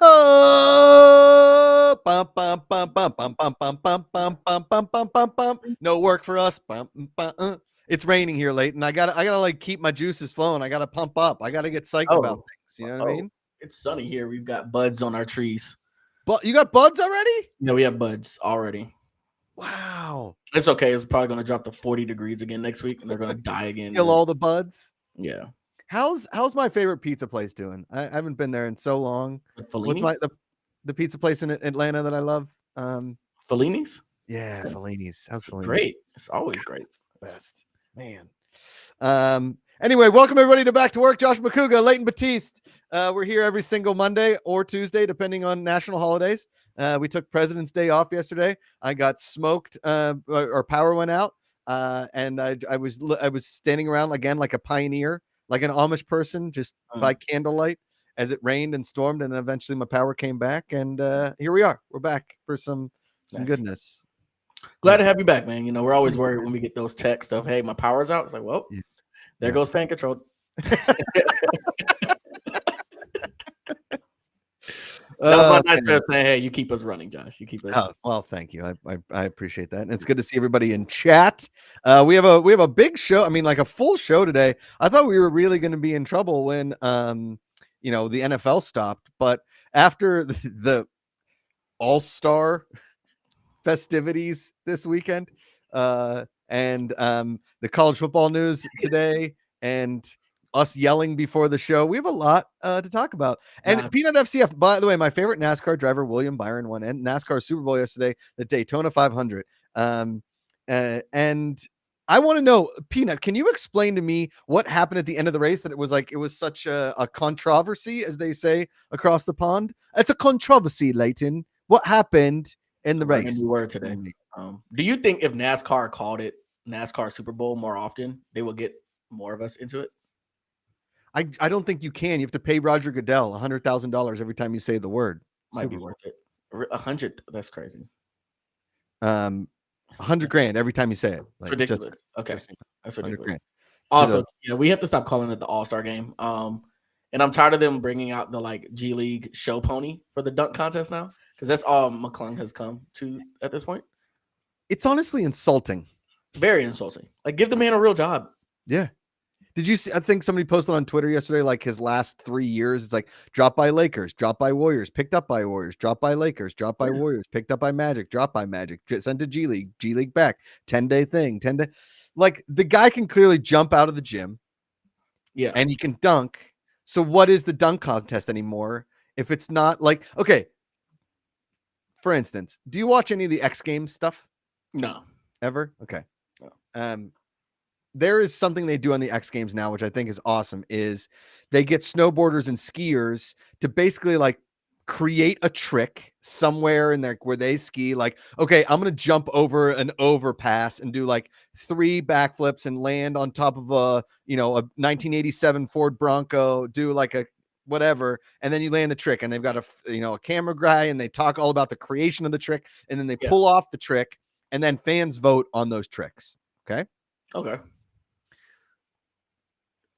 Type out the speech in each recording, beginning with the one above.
Oh, bum, bum, bum, bum, bum, bum, bum, bum, bum, bum, bum, bum, bum, bum. No work for us. It's raining here, Leighton. I gotta like keep my juices flowing. I gotta pump up. I gotta get psyched about things. You know what I mean? It's sunny here. We've got buds on our trees. But you got buds already? Yeah, we have buds already. Wow. It's okay. It's probably going to drop to 40 degrees again next week, and they're going to die again. Kill all the buds. Yeah. How's my favorite pizza place doing? I haven't been there in so long. What's the pizza place in Atlanta that I love? Fellini's? Yeah, Fellini's. How's Fellini's? Great. It's always great. Best. Man. Anyway, welcome everybody to Back to Work. Josh McCouga, Leighton Batiste. We're here every single Monday or Tuesday, depending on national holidays. We took President's Day off yesterday. I got smoked, or power went out, and I was standing around again like a pioneer, like an Amish person, just by candlelight as it rained and stormed, and then eventually my power came back, and here we are. We're back for some goodness. Glad to have you back, man. You know, we're always worried when we get those texts of, hey, my power's out. It's like, well, there goes fan control. That was my nice way of saying, hey, you keep us running, Josh. You keep us. Oh, well, thank you. I appreciate that. And it's good to see everybody in chat. We have a big show. I mean, like a full show today. I thought we were really going to be in trouble when the NFL stopped, but after the All-Star festivities this weekend, and the college football news today, and us yelling before the show, we have a lot to talk about. And Peanut FCF, by the way, my favorite NASCAR driver, William Byron, won NASCAR Super Bowl yesterday, the Daytona 500. And I want to know, Peanut, can you explain to me what happened at the end of the race that it was such a controversy, as they say across the pond? It's a controversy, Leighton. What happened in the race? New word today. Do you think if NASCAR called it NASCAR Super Bowl more often, they will get more of us into it? I don't think you can. You have to pay Roger Goodell $100,000 every time you say the word. Might be worth it. 100. That's crazy. $100,000 every time you say it. Like, ridiculous. Okay, that's ridiculous. Also, we have to stop calling it the All-Star game. And I'm tired of them bringing out the G League show pony for the dunk contest now, because that's all McClung has come to at this point. It's honestly insulting. Very insulting. Like, give the man a real job. Yeah. Did you see? I think somebody posted on Twitter yesterday, like his last 3 years. It's like dropped by Lakers, dropped by Warriors, picked up by Warriors, dropped by Lakers, dropped by Warriors, picked up by Magic, dropped by Magic, sent to G League back, 10-day thing, 10-day. Like, the guy can clearly jump out of the gym. Yeah. And he can dunk. So what is the dunk contest anymore? If it's not like, okay, for instance, do you watch any of the X Games stuff? No. Ever? Okay. No. There is something they do on the X Games now, which I think is awesome, is they get snowboarders and skiers to basically create a trick somewhere in there where they ski. Like, okay, I'm going to jump over an overpass and do 3 backflips and land on top of a 1987 Ford Bronco, do a whatever. And then you land the trick, and they've got a camera guy, and they talk all about the creation of the trick, and then they pull off the trick, and then fans vote on those tricks. Okay.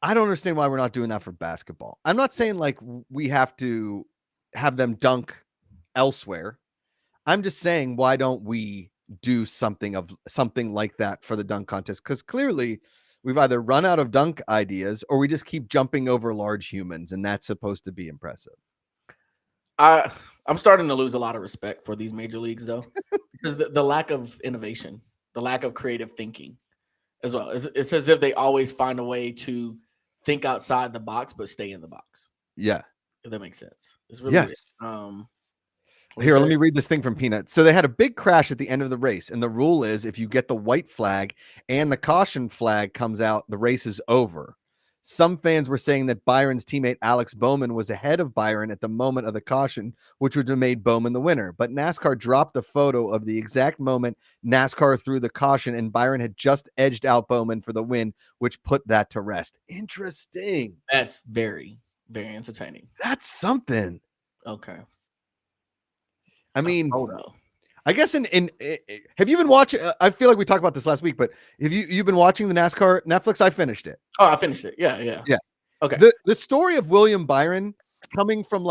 I don't understand why we're not doing that for basketball. I'm not saying we have to have them dunk elsewhere. I'm just saying, why don't we do something like that for the dunk contest? Because clearly we've either run out of dunk ideas, or we just keep jumping over large humans, and that's supposed to be impressive. I'm starting to lose a lot of respect for these major leagues, though, because the lack of innovation, the lack of creative thinking as well. It's as if they always find a way to think outside the box, but stay in the box. Yeah. If that makes sense. It's really Here, let me read this thing from Peanut. So they had a big crash at the end of the race, and the rule is if you get the white flag and the caution flag comes out, the race is over. Some fans were saying that Byron's teammate Alex Bowman was ahead of Byron at the moment of the caution, which would have made Bowman the winner. But NASCAR dropped the photo of the exact moment NASCAR threw the caution, and Byron had just edged out Bowman for the win, which put that to rest. Interesting. That's very, very entertaining. That's something. Okay. I mean, I guess have you been watching? I feel like we talked about this last week, but have you've been watching the NASCAR Netflix? I finished it. Oh, I finished it. Yeah. Okay. The story of William Byron coming from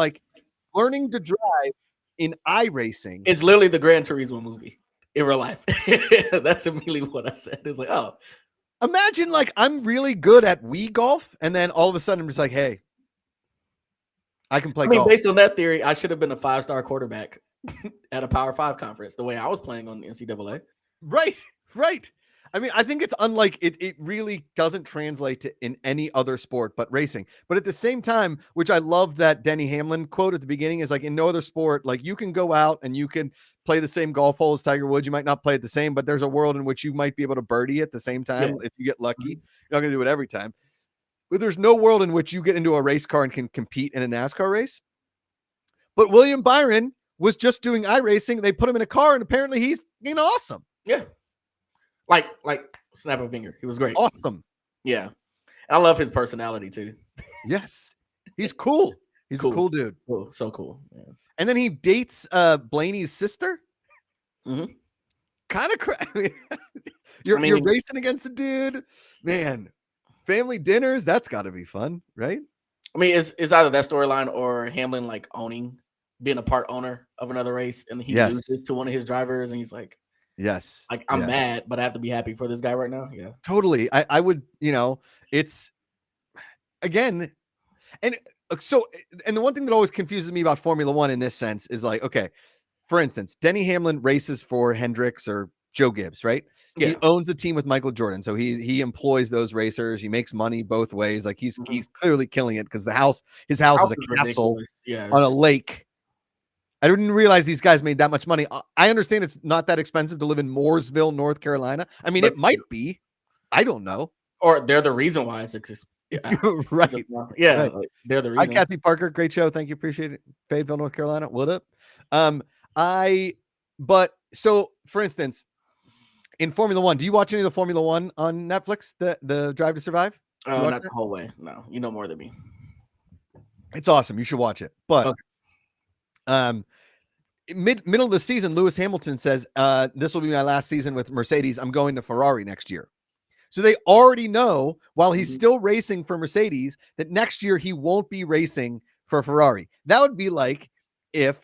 learning to drive in iRacing. It's literally the Gran Turismo movie in real life. That's immediately what I said. It's like, oh, Imagine like I'm really good at Wii golf, and then all of a sudden I'm just like, hey, I can play I mean, golf. based on that theory, I should have been a 5-star quarterback at a Power 5 conference the way I was playing on the NCAA. Right, right. I mean, I think it's unlike it really doesn't translate to in any other sport but racing. But at the same time, which I love that Denny Hamlin quote at the beginning is like in no other sport, like you can go out and you can play the same golf hole as Tiger Woods. You might not play it the same, but there's a world in which you might be able to birdie at the same time if you get lucky. You're not going to do it every time. But there's no world in which you get into a race car and can compete in a NASCAR race. But William Byron was just doing iRacing. They put him in a car, and apparently he's awesome. Yeah. Like snap of a finger. He was great. Awesome. Yeah. And I love his personality too. Yes. He's cool. He's a cool dude. So cool. Yeah. And then he dates Blaney's sister. Mm-hmm. Kind of you're racing against the dude. Man, family dinners, that's got to be fun, right? I mean, it's either that storyline or Hamlin like being a part owner of another race, and he loses to one of his drivers, and he's like, yes, like I'm mad, but I have to be happy for this guy right now. Yeah, totally. I would, it's again, and so, and the one thing that always confuses me about Formula One in this sense is like, okay, for instance, Denny Hamlin races for Hendricks or Joe Gibbs, right? Yeah. He owns the team with Michael Jordan, so he employs those racers. He makes money both ways. Like he's clearly killing it because his house is a castle on a lake. I didn't realize these guys made that much money. I understand it's not that expensive to live in Mooresville, North Carolina. I mean, it might be. I don't know. Or they're the reason why it's exists. Yeah. Right. Yeah. Right. Like, they're the reason. Hi, Kathy Parker. Great show. Thank you. Appreciate it. Fayetteville, North Carolina. What up? But so for instance, in Formula One, do you watch any of the Formula One on Netflix? The Drive to Survive? Oh, not the whole way. No, you know more than me. It's awesome. You should watch it. But middle of the season, Lewis Hamilton says, this will be my last season with Mercedes. I'm going to Ferrari next year. So they already know while he's still racing for Mercedes that next year he won't be racing for Ferrari. That would be like if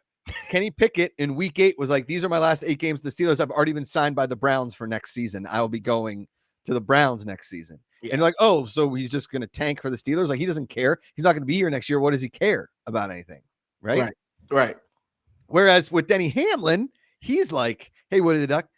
Kenny Pickett in week 8 was like, these are my last 8 games. The Steelers have already been signed by the Browns for next season. I'll be going to the Browns next season. Yeah. And like, oh, so he's just going to tank for the Steelers. Like he doesn't care. He's not going to be here next year. What does he care about anything? Right. Whereas with Denny Hamlin, he's like, hey, Woody the Duck.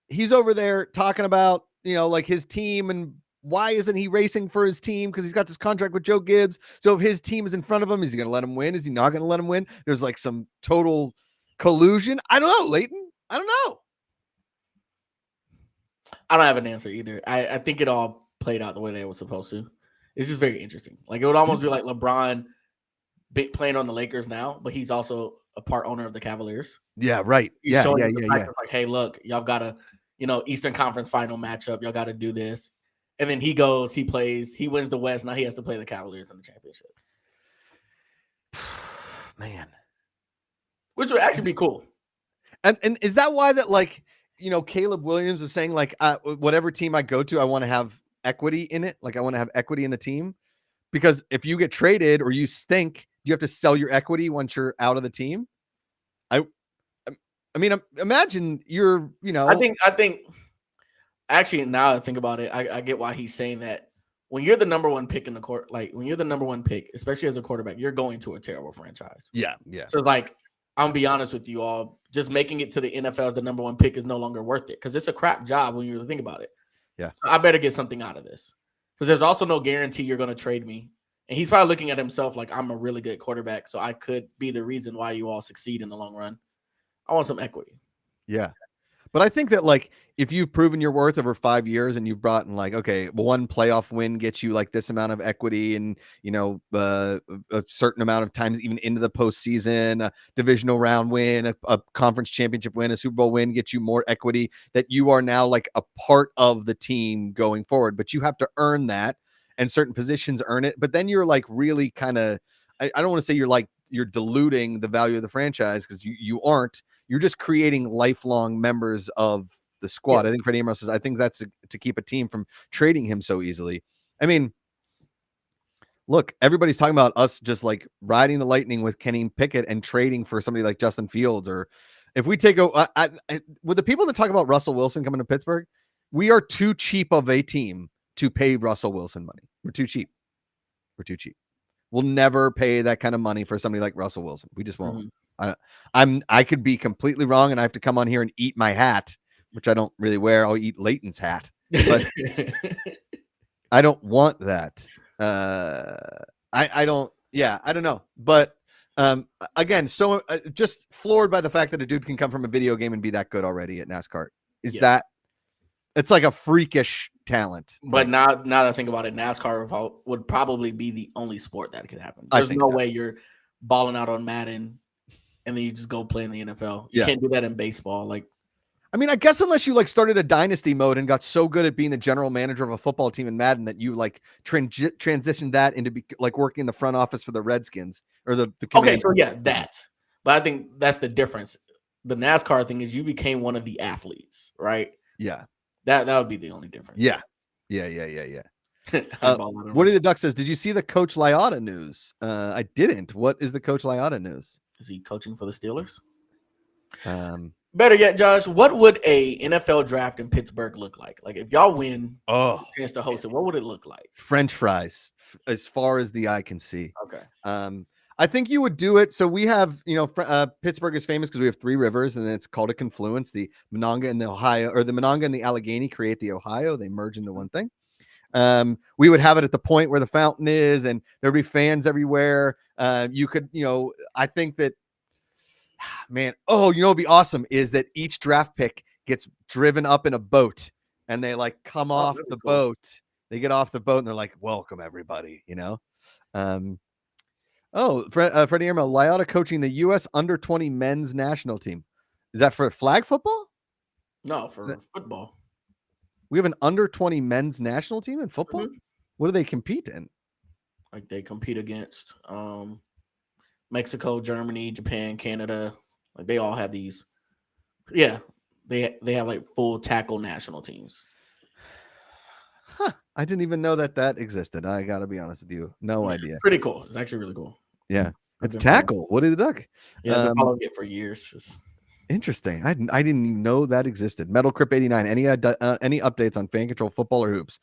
He's over there talking about, like his team and why isn't he racing for his team? Because he's got this contract with Joe Gibbs. So if his team is in front of him, is he going to let him win? Is he not going to let him win? There's like some total collusion. I don't know, Leighton. I don't know. I don't have an answer either. I think it all played out the way they were supposed to. It's just very interesting. Like it would almost be like LeBron playing on the Lakers now, but he's also a part owner of the Cavaliers. Yeah, right. Yeah. Like, hey, look, y'all got to, Eastern Conference final matchup. Y'all got to do this. And then he goes, he plays, he wins the West. Now he has to play the Cavaliers in the championship. Man. Which would actually be cool. And is that why that like, Caleb Williams was saying like, whatever team I go to, I want to have equity in it. Like I want to have equity in the team because if you get traded or you stink, do you have to sell your equity once you're out of the team? I mean, imagine you're, I think actually now I think about it, I get why he's saying that. When you're the number one pick in the court, like when you're the number one pick, especially as a quarterback, you're going to a terrible franchise. Yeah. So like, I'm gonna be honest with you all, just making it to the NFL as the number one pick is no longer worth it because it's a crap job when you really think about it. Yeah. So I better get something out of this because there's also no guarantee you're going to trade me. And he's probably looking at himself like I'm a really good quarterback, so I could be the reason why you all succeed in the long run. I want some equity. Yeah. But I think that like if you've proven your worth over 5 years and you've brought in like, okay, one playoff win gets you like this amount of equity and, a certain amount of times even into the postseason, a divisional round win, a conference championship win, a Super Bowl win gets you more equity that you are now like a part of the team going forward. But you have to earn that and certain positions earn it. But then you're like really kind of, I don't want to say you're diluting the value of the franchise because you aren't. You're just creating lifelong members of the squad. Yeah. I think Freddie Amos says, I think that's to keep a team from trading him so easily. I mean, look, everybody's talking about us just like riding the lightning with Kenny Pickett and trading for somebody like Justin Fields, or if we take with the people that talk about Russell Wilson coming to Pittsburgh, we are too cheap of a team to pay Russell Wilson money. We're too cheap. We'll never pay that kind of money for somebody like Russell Wilson. We just won't. I could be completely wrong, and I have to come on here and eat my hat, which I don't really wear. I'll eat Leighton's hat, but I don't want that. I don't. Yeah, I don't know. But again, so just floored by the fact that a dude can come from a video game and be that good already at NASCAR. Is that? It's like a freakish talent. But now that I think about it, NASCAR would probably be the only sport that could happen. There's no way you're balling out on Madden and then you just go play in the NFL. You can't do that in baseball. Like, I mean, I guess unless you like started a dynasty mode and got so good at being the general manager of a football team in Madden that you like transitioned that into like working in the front office for the Redskins or the okay, so yeah, that. But I think that's the difference. The NASCAR thing is you became one of the athletes, right? Yeah. That would be the only difference. Yeah. What did the Duck says? Did you see the Coach Lyotta news? I didn't. What is the Coach Lyotta news? Is he coaching for the Steelers? Better yet, Josh, what would a NFL draft in Pittsburgh look like? Like if y'all win a chance to host it, what would it look like? French fries, as far as the eye can see. Okay. I think you would do it. So we have, Pittsburgh is famous because we have 3 rivers, and it's called a confluence. The Monongah and the Ohio, or the Monongah and the Allegheny create the Ohio. They merge into one thing. We would have it at the point where the fountain is, and there'd be fans everywhere. You could, I think that, man, it'd be awesome is that each draft pick gets driven up in a boat, and they like come off the boat. They get off the boat, and they're like, "Welcome, everybody," Freddie Emerald, Lyotta coaching the U.S. under-20 men's national team. Is that for flag football? No, for football. We have an under-20 men's national team in football? Mm-hmm. What do they compete in? Like they compete against Mexico, Germany, Japan, Canada. Like they all have these. Yeah, they have like full tackle national teams. Huh. I didn't even know that existed. I got to be honest with you. No idea. It's pretty cool. It's actually really cool. Yeah. It's tackle. What did the Duck? Yeah, I've been following it for years. Interesting. I didn't even know that existed. Metal Crip 89. Any updates on Fan Control football or hoops?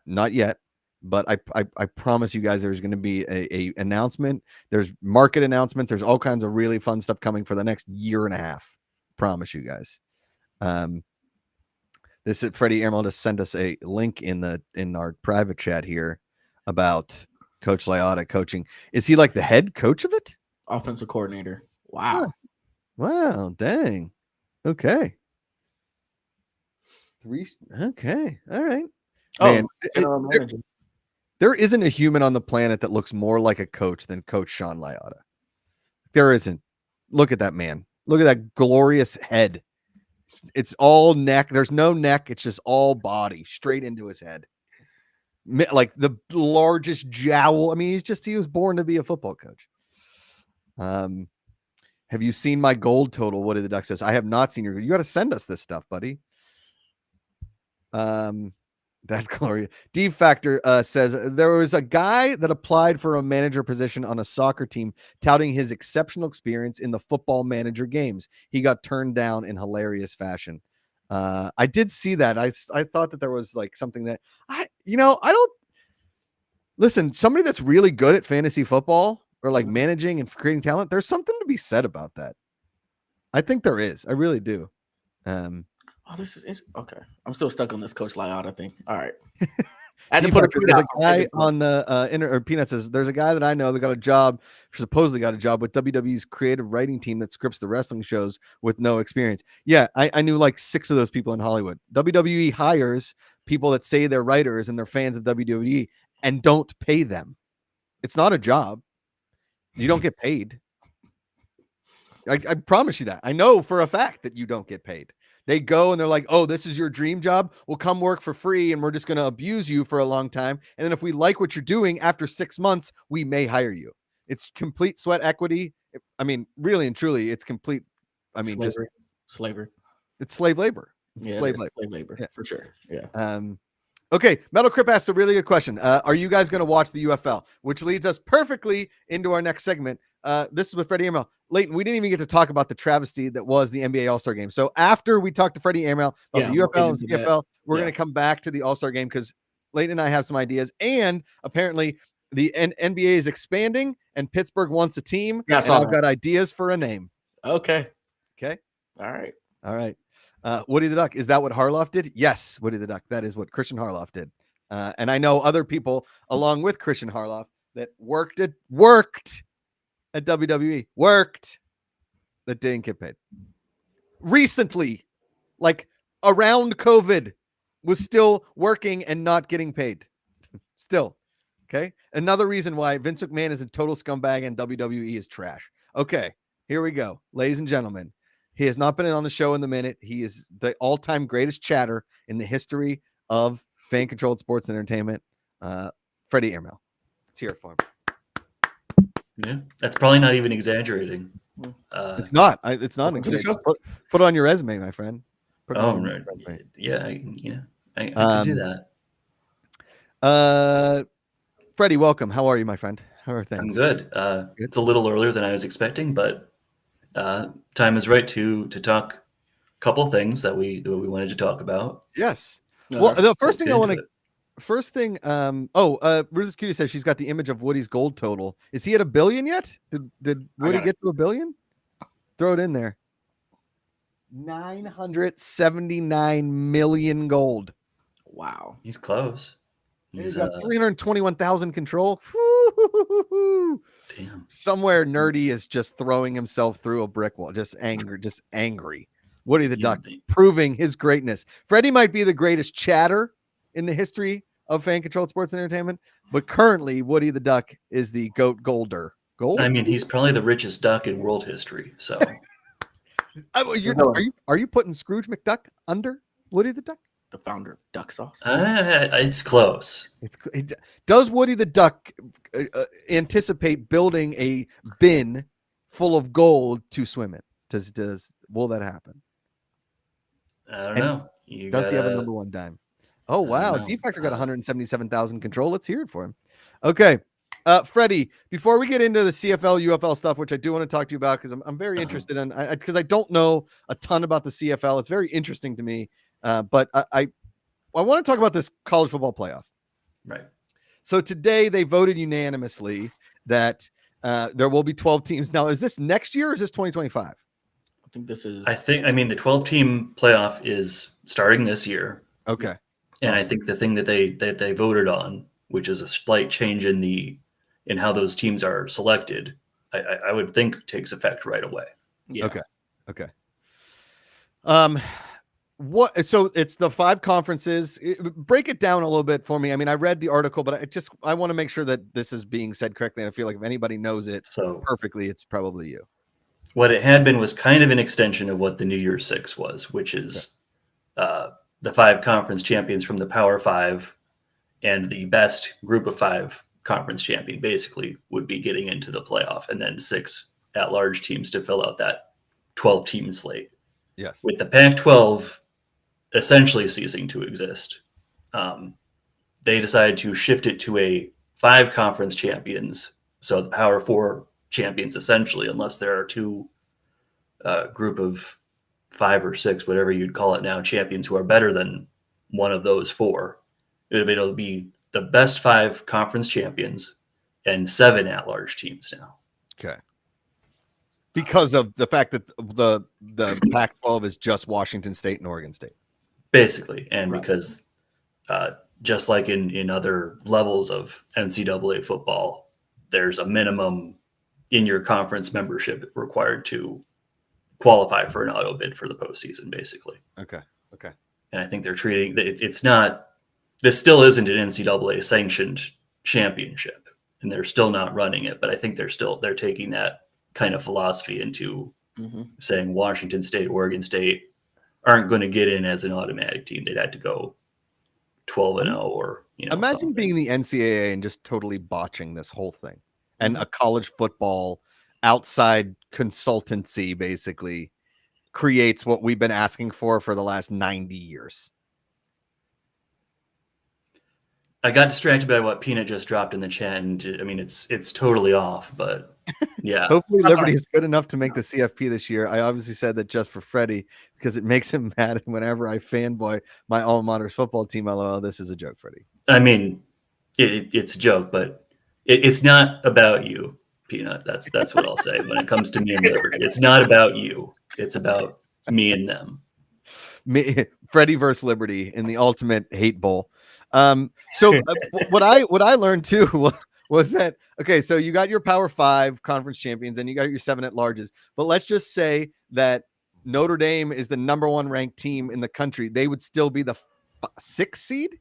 Not yet, but I promise you guys there's going to be a announcement. There's market announcements. There's all kinds of really fun stuff coming for the next year and a half. Promise you guys. This is Freddie Emerald has sent us a link in our private chat here about Coach Lyotta coaching. Is he like the head coach of it? Offensive coordinator. Wow. Huh. Wow. Dang. Okay. 3. Okay. All right. Man, there isn't a human on the planet that looks more like a coach than Coach Sean Lyotta. There isn't. Look at that man. Look at that glorious head. It's all neck. There's no neck. It's just all body straight into his head. Like the largest jowl. I mean, he was born to be a football coach. Have you seen my gold total? What did the Duck says? I have not seen you got to send us this stuff, buddy. That Gloria D Factor says there was a guy that applied for a manager position on a soccer team, touting his exceptional experience in the football manager games. He got turned down in hilarious fashion. I did see that. I thought that there was like something that I don't listen. Somebody that's really good at fantasy football or like managing and creating talent, there's something to be said about that. I think there is. I really do. This is okay. I'm still stuck on this Coach Lyotta thing. All right. There's a guy on the Peanut says there's a guy that I know that supposedly got a job with WWE's creative writing team that scripts the wrestling shows with no experience. Yeah, I knew like 6 of those people in Hollywood. WWE hires people that say they're writers and they're fans of WWE and don't pay them. It's not a job. You don't get paid. I promise you that. I know for a fact that you don't get paid. They go and they're like, oh, this is your dream job. We'll come work for free and we're just going to abuse you for a long time. And then if we like what you're doing after 6 months, we may hire you. It's complete sweat equity. I mean, really and truly, it's complete. I mean, slavery. It's slave labor. Slave labor. Yeah. For sure. Yeah. Okay, Metal Crip asked a really good question. Are you guys going to watch the UFL? Which leads us perfectly into our next segment. This is with Freddie Amiel. Leighton, we didn't even get to talk about the travesty that was the NBA All-Star Game. So after we talked to Freddie Amiel about the UFL and CFL, we're going to come back to the All-Star Game because Leighton and I have some ideas. And apparently the NBA is expanding and Pittsburgh wants a team. Yeah, and I've got ideas for a name. Okay. Okay. All right. All right. Woody the Duck. Is that what Harloff did? Yes, Woody the Duck. That is what Christian Harloff did. And I know other people along with Christian Harloff that worked at WWE, that didn't get paid. Recently, like around COVID, was still working and not getting paid. Still. Okay. Another reason why Vince McMahon is a total scumbag and WWE is trash. Okay. Here we go. Ladies and gentlemen. He has not been on the show in the minute. He is the all-time greatest chatter in the history of fan-controlled sports and entertainment. Freddie Amiel. Let's hear it for him. Yeah, that's probably not even exaggerating. It's not. It's not. Put it on your resume, my friend. Right. Yeah, I can do that. Freddie, welcome. How are you, my friend? How are things? I'm good. It's a little earlier than I was expecting, but time is right to talk a couple things that we wanted to talk about. Yes. Well, the first thing I want to Ruz's Cutie says she's got the image of Woody's gold total. Is he at $1 billion yet? Did Woody get to $1 billion? Throw it in there. 979 million gold. Wow. He's close. He's got 321,000 control. Damn. Somewhere nerdy is just throwing himself through a brick wall. Just angry. Woody the Duck proving his greatness. Freddie might be the greatest chatter in the history of fan-controlled sports and entertainment, but currently Woody the Duck is the GOAT golder. Gold? I mean, he's probably the richest duck in world history. So, are you putting Scrooge McDuck under Woody the Duck? The founder of Duck Sauce. It's close. Does Woody the Duck anticipate building a bin full of gold to swim in? Will that happen? I don't know. Does he have a number one dime? Oh wow, D Factor got 177,000 control. Let's hear it for him. Okay, Freddie. Before we get into the CFL, UFL stuff, which I do want to talk to you about because I'm very interested in, because I don't know a ton about the CFL. It's very interesting to me, but I want to talk about this college football playoff. Right. So today they voted unanimously that there will be 12 teams. Now, is this next year or is this 2025? I think this is. the 12-team playoff is starting this year. Okay. And awesome. I think the thing that they voted on, which is a slight change in how those teams are selected, I would think takes effect right away. Yeah. Okay. So it's the 5 conferences. Break it down a little bit for me. I mean, I read the article, but I want to make sure that this is being said correctly. And I feel like if anybody knows it perfectly, it's probably you. What it had been was kind of an extension of what the New Year's Six was, which is the 5 conference champions from the Power 5 and the best group of 5 conference champion basically would be getting into the playoff, and then 6 at-large teams to fill out that 12-team slate. Yes. With the Pac-12 essentially ceasing to exist, they decided to shift it to a 5 conference champions. So the Power 4 champions, essentially, unless there are 2 group of 5 or 6, whatever you'd call it now, champions who are better than one of those 4. It'll be the best 5 conference champions and 7 at-large teams now. Okay. Because of the fact that the Pac-12 is just Washington State and Oregon State. Basically, and because just like in other levels of NCAA football, there's a minimum in your conference membership required to qualify for an auto bid for the postseason, basically. Okay. And I think they're treating it's not. This still isn't an NCAA sanctioned championship, and they're still not running it. But I think they're taking that kind of philosophy into saying Washington State, Oregon State aren't going to get in as an automatic team. They'd have to go 12-0 or imagine something. Being the NCAA and just totally botching this whole thing, and a college football outside consultancy basically creates what we've been asking for the last 90 years. I got distracted by what Peanut just dropped in the chat, and I mean it's totally off, but yeah. Hopefully Not Liberty gonna- is good enough to make the CFP this year. I obviously said that just for Freddie because it makes him mad whenever I fanboy my alma mater's football team. LOL. This is a joke, Freddie. I mean, it's a joke, but it's not about you, Peanut. That's what I'll say when it comes to me and Liberty. It's not about you. It's about me and them. Freddie versus Liberty in the ultimate hate bowl. So what I learned too was that okay, so you got your Power 5 conference champions and you got your 7 at larges, but let's just say that Notre Dame is the number 1 ranked team in the country. They would still be the 6th seed.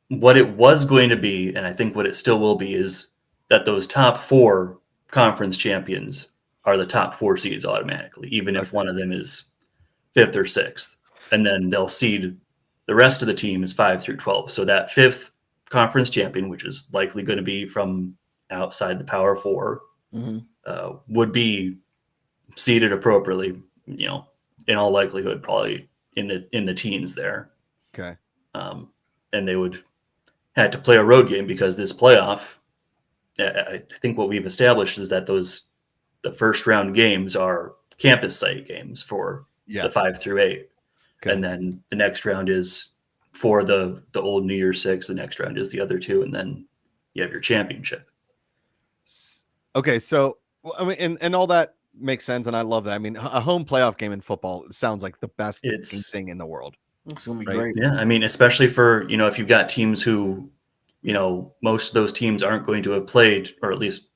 What it was going to be, and I think what it still will be, is that those top 4 conference champions are the top 4 seeds automatically, even if one of them is 5th or 6th, and then they'll seed the rest of the team is 5 through 12. So that 5th conference champion, which is likely going to be from outside the Power 4, would be seeded appropriately. You know, in all likelihood, probably in the teens there. Okay. And they would have to play a road game because this playoff, I think what we've established is that the first round games are campus site games for the 5 through 8. Okay. And then the next round is for the old New Year's Six. The next round is the other 2. And then you have your championship. Okay. So, I mean, and all that makes sense. And I love that. I mean, a home playoff game in football sounds like the best thing in the world. It's going to be great. Yeah. I mean, especially for, if you've got teams who, most of those teams aren't going to have played, or at least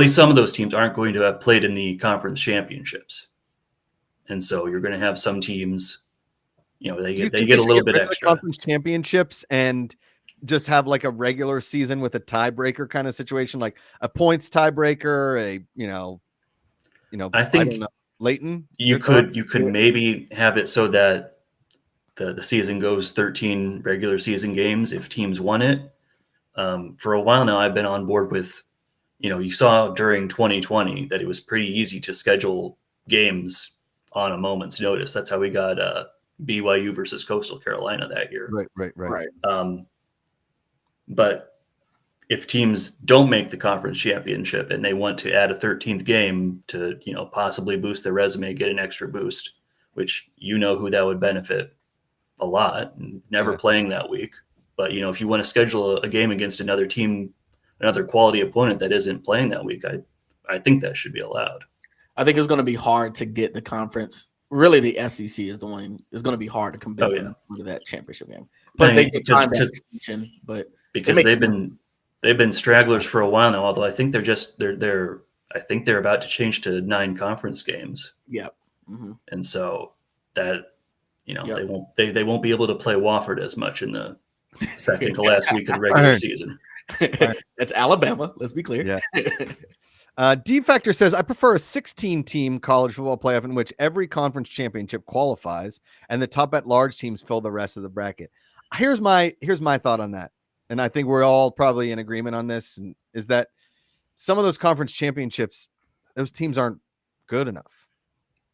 some of those teams aren't going to have played in the conference championships. And so you're going to have some teams, they get a little bit extra. Conference championships and just have like a regular season with a tiebreaker kind of situation, like a points tiebreaker, I think Leighton. You could maybe have it so that the season goes 13 regular season games if teams won it. For a while now, I've been on board with, you saw during 2020 that it was pretty easy to schedule games on a moment's notice. That's how we got BYU versus Coastal Carolina that year. Right. But if teams don't make the conference championship and they want to add a 13th game to, possibly boost their resume, get an extra boost, which who that would benefit a lot, never playing that week. But, if you want to schedule a game against another team, another quality opponent that isn't playing that week, I think that should be allowed. I think it's going to be hard to get the conference. Really, the SEC is the one. It's going to be hard to convince them to that championship game. But they just find that extension. But because they've been stragglers for a while now. Although I think they're I think they're about to change to 9 conference games. Yep. And so that they won't be able to play Wofford as much in the second to last week of the regular season. That's Alabama. Let's be clear. Yeah. D Factor says, I prefer a 16-team college football playoff in which every conference championship qualifies and the top at large teams fill the rest of the bracket. Here's my thought on that. And I think we're all probably in agreement on this, and is that some of those conference championships, those teams aren't good enough.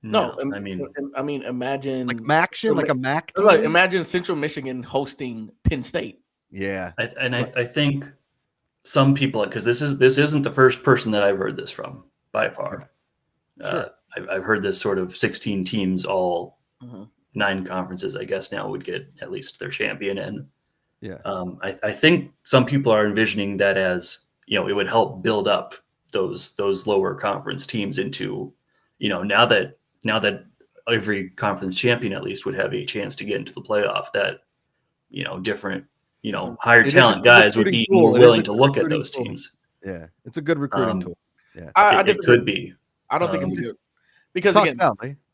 No, I mean, imagine like MACtion, like a MAC team. Like, imagine Central Michigan hosting Penn State. Yeah, I think some people, because this isn't the first person that I've heard this from by far. Sure. I've heard this sort of 16 teams, all 9 conferences, I guess now would get at least their champion in. Yeah. I think some people are envisioning that as, it would help build up those lower conference teams into, now that every conference champion at least would have a chance to get into the playoff, that, different, higher talent guys would be more willing to look at those teams. Yeah. It's a good recruiting tool. Yeah. It could be. I don't think it's good. Because again,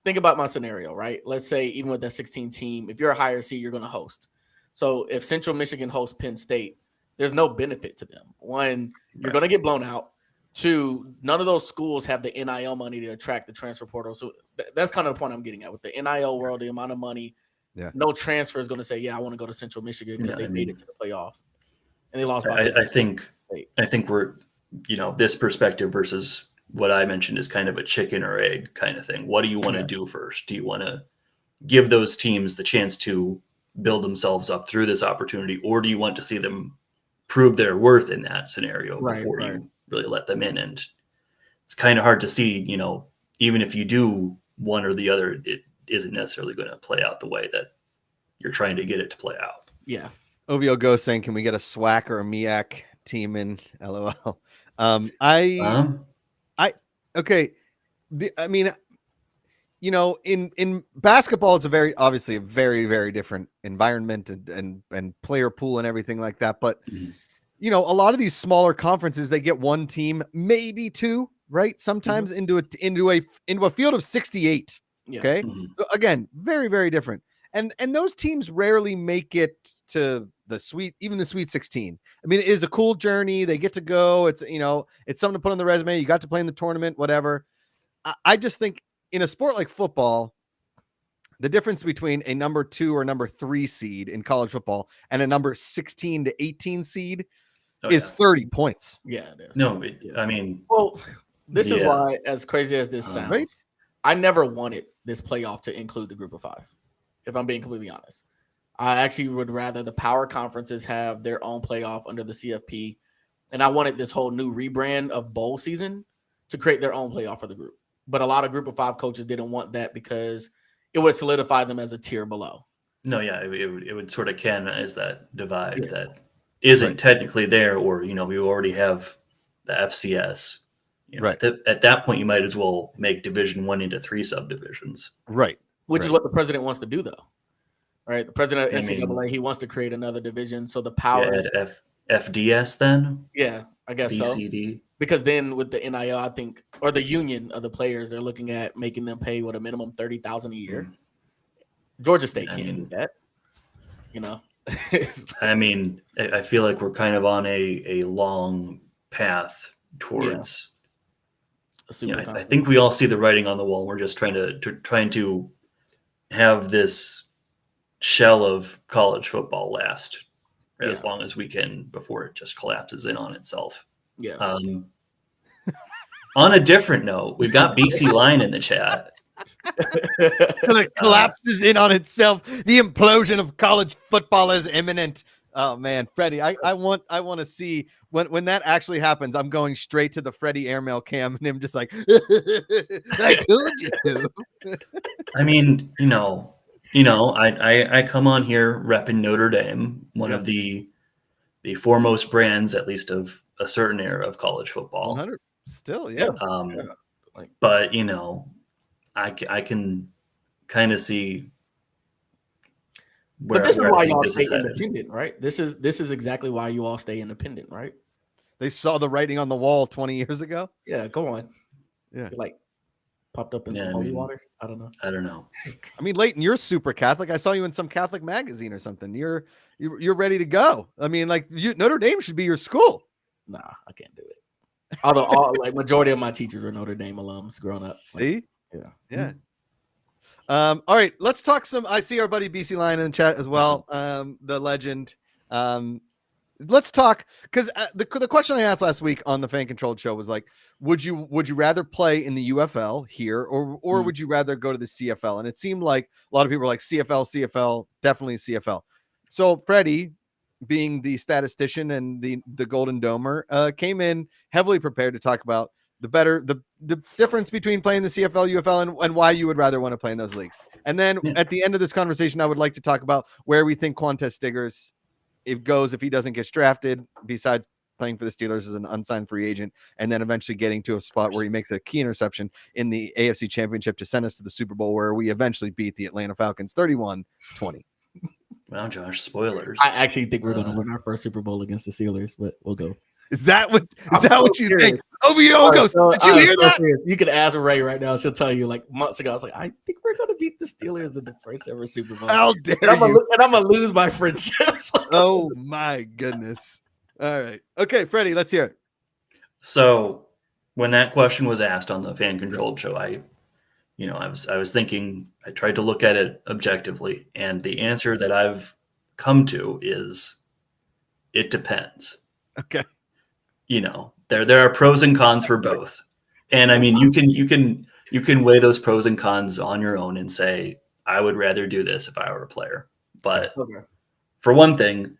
think about my scenario, right? Let's say even with that 16 team, if you're a higher seed, you're going to host. So if Central Michigan hosts Penn State, there's no benefit to them. One, you're going to get blown out. 2, none of those schools have the NIL money to attract the transfer portal. So that's kind of the point I'm getting at with the NIL world, the amount of money. Yeah. No transfer is going to say, yeah, I want to go to Central Michigan because they made it to the playoff and they lost. I think we're, this perspective versus what I mentioned is kind of a chicken or egg kind of thing. What do you want to do first? Do you want to give those teams the chance to build themselves up through this opportunity, or do you want to see them prove their worth in that scenario before you really let them in? And it's kind of hard to see, even if you do one or the other, it isn't necessarily going to play out the way that you're trying to get it to play out. Yeah. OVO Go saying, can we get a SWAC or a MEAC team in? LOL. Okay. In basketball, it's obviously a very, very different environment and player pool and everything like that. But, a lot of these smaller conferences, they get one team, maybe two, right? Sometimes into a field of 68. Yeah. Okay. So again, very, very different. And those teams rarely make it to the Sweet 16. I mean, it is a cool journey. They get to go. It's, it's something to put on the resume. You got to play in the tournament, whatever. I just think in a sport like football, the difference between a number 2 or number 3 seed in college football and a number 16 to 18 seed is 30 points. Yeah, it is. No, this is why, as crazy as this sounds, right? I never wanted this playoff to include the group of 5. If I'm being completely honest, I actually would rather the power conferences have their own playoff under the CFP. And I wanted this whole new rebrand of bowl season to create their own playoff for the group. But a lot of group of 5 coaches didn't want that because it would solidify them as a tier below. No, yeah, it would sort of canonize that divide that isn't technically there, or, we already have the FCS. Right. At that point, you might as well make Division 1 into 3 subdivisions. Right. Which is what the president wants to do, though. Right? The president of NCAA, he wants to create another division. So the power. Yeah, FDS then? Yeah, I guess BCD. so. Because then with the NIL, I think, or the union of the players, they're looking at making them pay a minimum $30,000 a year. Georgia State can't do that. I feel like we're kind of on a long path towards. I think we all see the writing on the wall. We're just trying to have this shell of college football last as long as we can before it just collapses in on itself. Yeah. On a different note, we've got BC Line in the chat. It collapses in on itself. The implosion of college football is imminent. Oh man, Freddie, I want to see when that actually happens. I'm going straight to the Freddie airmail cam and him just like, I told you so. I mean, I come on here repping Notre Dame, one of the foremost brands, at least of a certain era of college football. 100 still, yeah. But I can kind of see. But this is why y'all stay independent, right? This is exactly why you all stay independent, right? They saw the writing on the wall 20 years ago. Yeah, go on. Yeah, like popped up in some holy water. I don't know. I mean, Leighton, you're super Catholic. I saw you in some Catholic magazine or something. You're ready to go. I mean, Notre Dame should be your school. Nah, I can't do it. Although majority of my teachers were Notre Dame alums growing up. See? Yeah. All right, let's talk some. I see our buddy BC Lion in the chat as well. The legend. Let's talk, because the question I asked last week on the Fan Controlled Show was like, would you rather play in the UFL here or would you rather go to the CFL? And it seemed like a lot of people were like CFL, definitely CFL. So Freddie, being the statistician and the Golden Domer, came in heavily prepared to talk about the difference between playing the CFL, UFL, and why you would rather want to play in those leagues. And then at the end of this conversation, I would like to talk about where we think Quantez Stiggers if he doesn't get drafted, besides playing for the Steelers as an unsigned free agent, and then eventually getting to a spot where he makes a key interception in the AFC Championship to send us to the Super Bowl, where we eventually beat the Atlanta Falcons 31-20. Wow, Josh, spoilers. I actually think we're going to win our first Super Bowl against the Steelers, but we'll go. Is that what you think? OVO goes, did you hear that? Serious. You can ask Ray right now. She'll tell you, like months ago, I was like, I think we're going to beat the Steelers in the first ever Super Bowl. How dare you? And I'm going to lose my friendships. Oh, my goodness. All right. Okay, Freddie, let's hear it. So when that question was asked on the Fan Controlled Show, I was thinking, I tried to look at it objectively, and the answer that I've come to is it depends. Okay. There are pros and cons for both. And I mean, you can weigh those pros and cons on your own and say, I would rather do this if I were a player. But Okay. for one thing,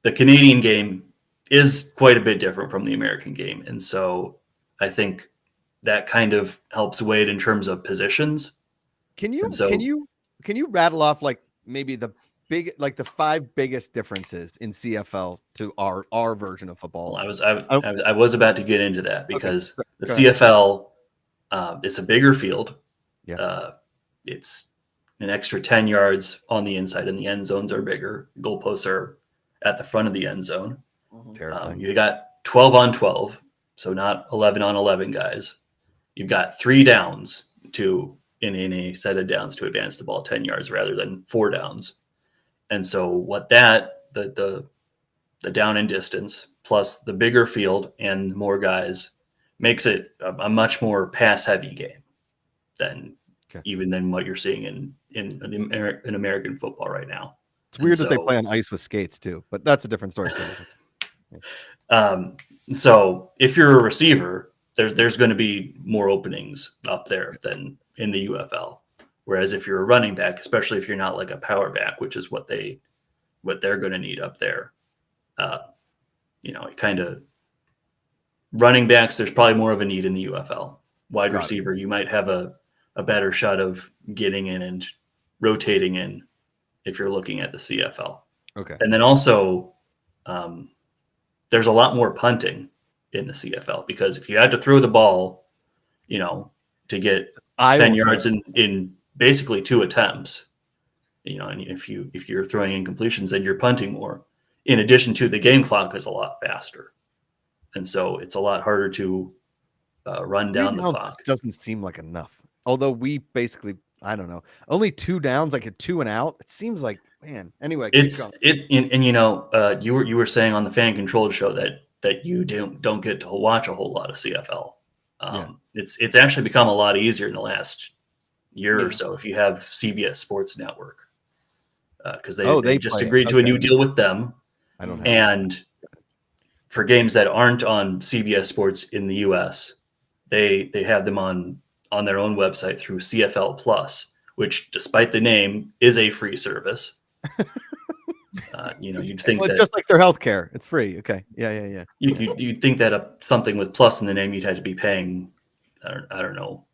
the Canadian game is quite a bit different from the American game. And so I think that kind of helps weight in terms of positions. Can And you so can you rattle off like maybe the the 5 biggest differences in CFL to our version of football? well, Oh, I was about to get into that okay. because the Go ahead. CFL, it's a bigger field. Yeah. It's an extra 10 yards on the inside, and the end zones are bigger. Goalposts are at the front of the end zone. Mhm. Terrifying. You got 12 on 12, so not 11 on 11 guys. You've got 3 downs in a set of downs to advance the ball 10 yards rather than 4 downs. And so what the down and distance plus the bigger field and more guys makes it a much more pass heavy game than even than what you're seeing in American football right now. It's weird that they play on ice with skates too, but that's a different story. So if you're a receiver, there's going to be more openings up there than in the UFL. Whereas if you're a running back, especially if you're not like a power back, which is what they're going to need up there, it kind of running backs. There's probably more of a need in the UFL. Wide receiver, you might have a better shot of getting in and rotating in if you're looking at the CFL. Okay. And then also, there's a lot more punting in the CFL because if you had to throw the ball, to get 10 yards in basically 2 attempts, and if you're throwing incompletions, then you're punting more. In addition to the game clock is a lot faster, and so it's a lot harder to run down the clock. Doesn't seem like enough. Although we basically, I don't know, only 2 downs, like a 2 and out. It seems like, man. Anyway, you were saying on the Fan Controlled show that you don't get to watch a whole lot of CFL. It's actually become a lot easier in the last year or so if you have CBS Sports Network, because they just agreed to a new deal with them. I don't have and for games that aren't on CBS Sports in the US, they have them on their own website through CFL Plus, which, despite the name, is a free service. You'd think that just like their healthcare, it's free. Okay, yeah. You'd think that something with plus in the name, you'd have to be paying, I don't know,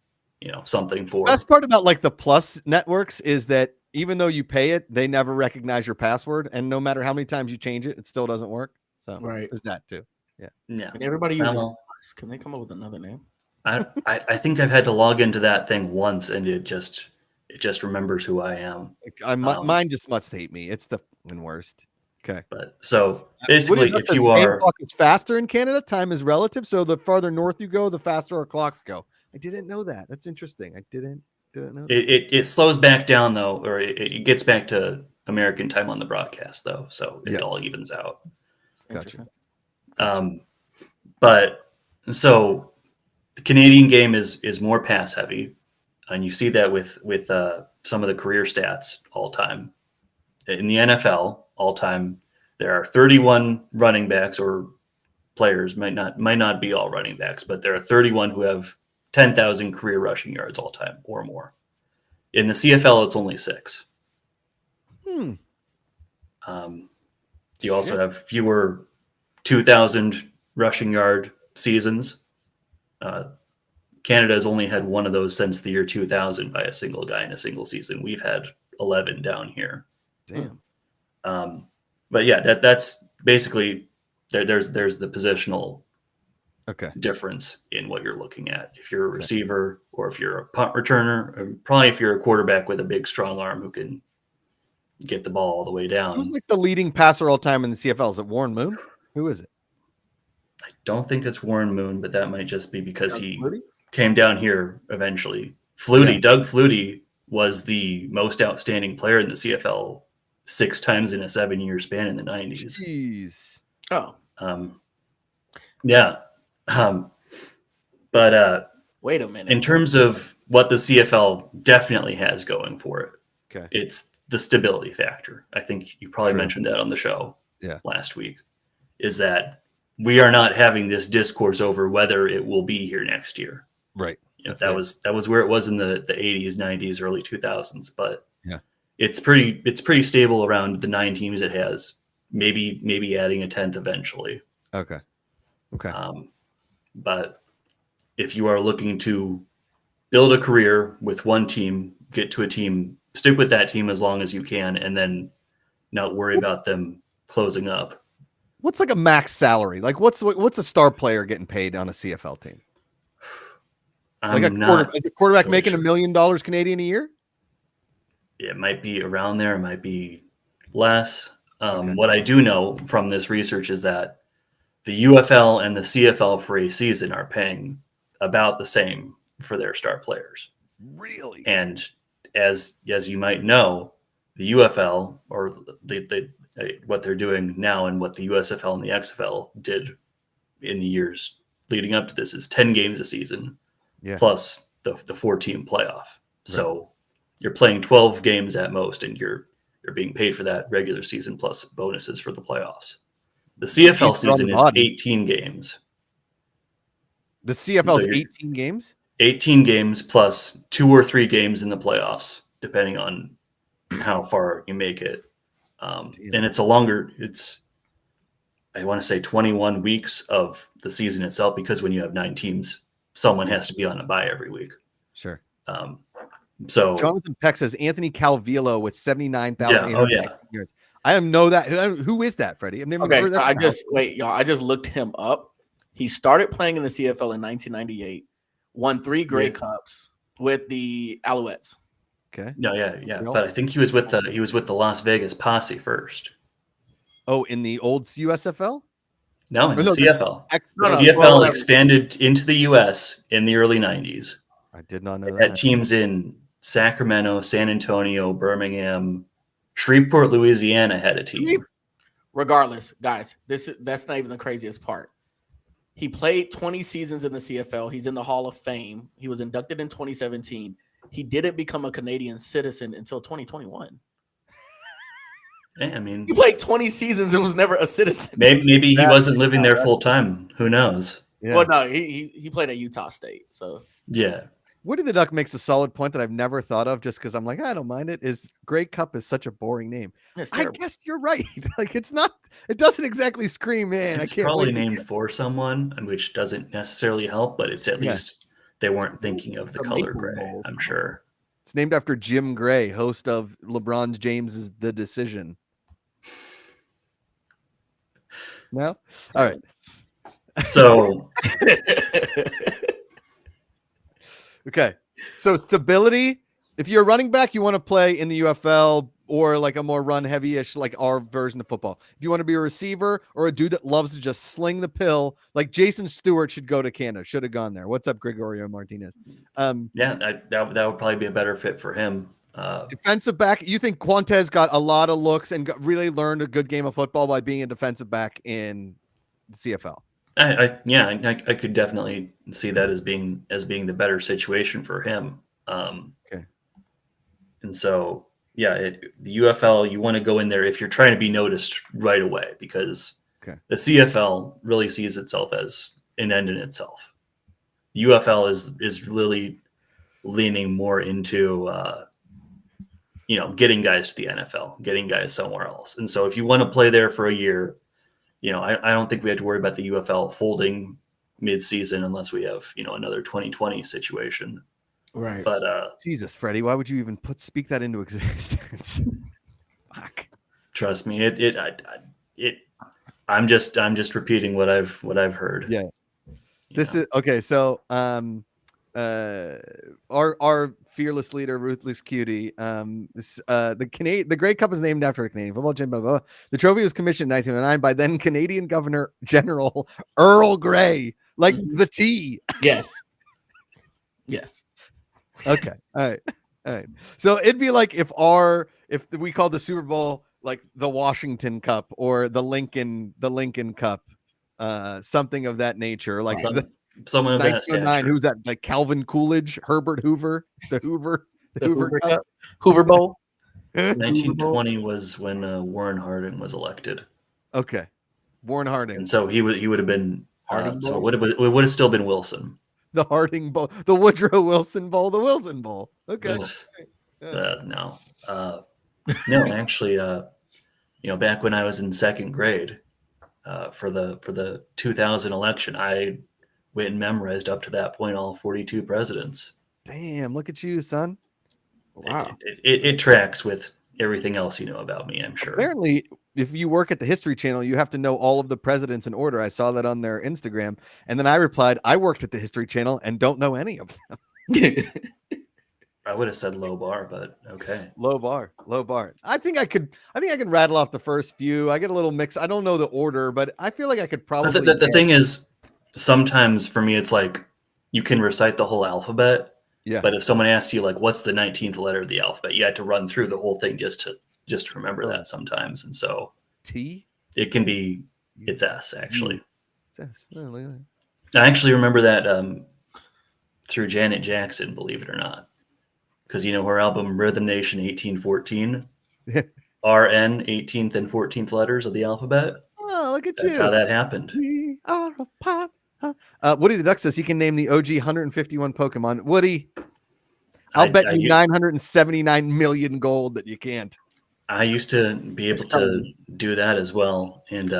something for. Best part about like the Plus networks is that even though you pay it, they never recognize your password, and no matter how many times you change it, it still doesn't work. So there's that too. Yeah. And everybody uses Plus. Can they come up with another name? I think I've had to log into that thing once, and it just remembers who I am. Mine just must hate me. It's the worst. Okay. But so basically, if you are, clock is faster in Canada, time is relative. So the farther north you go, the faster our clocks go. I didn't know that. That's interesting. I didn't know. It slows back down though, or it gets back to American time on the broadcast though, so it all evens out. Gotcha. But so the Canadian game is more pass heavy, and you see that with some of the career stats all time. In the NFL all time, there are 31 running backs or players, might not be all running backs, but there are 31 who have 10,000 career rushing yards all time or more. In the CFL, it's only 6. You also have fewer 2,000 rushing yard seasons. Canada has only had one of those since the year 2000 by a single guy in a single season. We've had 11 down here. Damn. But yeah, that's basically there's the positional difference in what you're looking at. If you're a receiver or if you're a punt returner, or probably if you're a quarterback with a big strong arm who can get the ball all the way down. Who's like the leading passer all time in the CFL? Is it Warren Moon? Who is it? I don't think it's Warren Moon, but that might just be because he came down here eventually. Doug Flutie was the most outstanding player in the CFL 6 times in a 7-year span in the 90s. Jeez. Oh. Yeah. But wait a minute. In terms of what the CFL definitely has going for it, it's the stability factor. I think you probably mentioned that on the show last week, is that we are not having this discourse over whether it will be here next year. Right. That was where it was in the 80s, 90s, early 2000s. But it's pretty stable around the 9 teams it has. Maybe adding a 10th eventually. Okay. But if you are looking to build a career with one team, get to a team, stick with that team as long as you can, and then not worry about them closing up. What's like a max salary? Like what's a star player getting paid on a CFL team? Like is a quarterback making $1 million Canadian a year? It might be around there. It might be less. Okay. What I do know from this research is that the UFL and the CFL for a season are paying about the same for their star players. Really? And as you might know, the UFL or what they're doing now and what the USFL and the XFL did in the years leading up to this is 10 games a season, plus the 4-team playoff. Right. So you're playing 12 games at most, and you're being paid for that regular season plus bonuses for the playoffs. The CFL season is 18 games. The CFL is 18 games? 18 games plus 2 or 3 games in the playoffs, depending on how far you make it. And it's I want to say 21 weeks of the season itself, because when you have 9 teams, someone has to be on a bye every week. Sure. So Jonathan Peck says Anthony Calvillo with 79,000 years. I don't know that. Who is that, Freddie? I've never heard that. I just looked him up. He started playing in the CFL in 1998, won 3 Grey Cups with the Alouettes. Okay. No, yeah. But I think he was with the Las Vegas Posse first. Oh, in the old USFL? No, in the CFL. The CFL expanded into the US in the early 90s. I did not know that. Had teams in Sacramento, San Antonio, Birmingham, Shreveport, Louisiana had a team. Regardless, guys, that's not even the craziest part. He played 20 seasons in the CFL. He's in the Hall of Fame. He was inducted in 2017. He didn't become a Canadian citizen until 2021. Yeah, I mean, he played 20 seasons and was never a citizen. Maybe he wasn't living there full time. Who knows? Yeah. Well, no, he played at Utah State. So yeah. Woody the Duck makes a solid point that I've never thought of, just because I'm like, I don't mind it. Is Grey Cup is such a boring name. I guess you're right. Like it doesn't exactly scream in. It's probably named for someone, which doesn't necessarily help, but it's at least they weren't thinking of the color gray, I'm sure. It's named after Jim Gray, host of LeBron James's The Decision. No? All right. So okay. So stability. If you're a running back, you want to play in the UFL or like a more run heavy-ish, like our version of football. If you want to be a receiver or a dude that loves to just sling the pill, like Jason Stewart should go to Canada. Should have gone there. What's up, Gregorio Martinez? That would probably be a better fit for him. Defensive back. You think Quantez got a lot of looks and really learned a good game of football by being a defensive back in the CFL? I could definitely see that as being the better situation for him. Okay. And so, the UFL, you want to go in there if you're trying to be noticed right away, because the CFL really sees itself as an end in itself. The UFL is really leaning more into getting guys to the NFL, getting guys somewhere else. And so if you want to play there for a year, I don't think we have to worry about the UFL folding mid-season unless we have, another 2020 situation. Right. But Jesus, Freddie, why would you even speak that into existence? Fuck. Trust me, I'm just repeating what I've heard. Yeah. This is okay. So, our fearless leader, Ruthless Cutie. The Grey Cup is named after a Canadian football team. Blah, blah, blah. The trophy was commissioned in 1909 by then Canadian Governor General Earl Grey, like the tea. Yes. Yes. Okay. All right. So it'd be like if we called the Super Bowl like the Washington Cup or the Lincoln Cup, something of that nature, like someone of that stature. Who's that? Like Calvin Coolidge, Herbert Hoover, the Hoover Cup? Hoover Bowl. 1920 was when Warren Harding was elected. Okay, Warren Harding. And so he would have been Harding. So it would have still been Wilson. The Harding Bowl, the Woodrow Wilson Bowl, the Wilson Bowl. Okay. No. No, actually, back when I was in second grade, for the 2000 election, I went and memorized up to that point all 42 presidents. Damn, look at you, son. Wow. It tracks with everything else you know about me, I'm sure. Apparently, if you work at the History Channel, you have to know all of the presidents in order. I saw that on their Instagram. And then I replied, I worked at the History Channel and don't know any of them. I would have said low bar, but okay. Low bar. I think I could rattle off the first few. I get a little mixed. I don't know the order, but I feel like I could probably. The thing is, sometimes for me, it's like you can recite the whole alphabet. Yeah. But if someone asks you like, what's the 19th letter of the alphabet, you had to run through the whole thing just to remember that sometimes. And so T. It can be. It's S actually. It's S. Oh, look at that. I actually remember that through Janet Jackson, believe it or not. Because her album Rhythm Nation 1814, RN 18th and 14th letters of the alphabet. Oh, look at you. That's how that happened. We are a pop. Woody the Duck says he can name the OG 151 Pokemon. Woody, I'll bet you 979 million gold that you can't. I used to be able to do that as well. And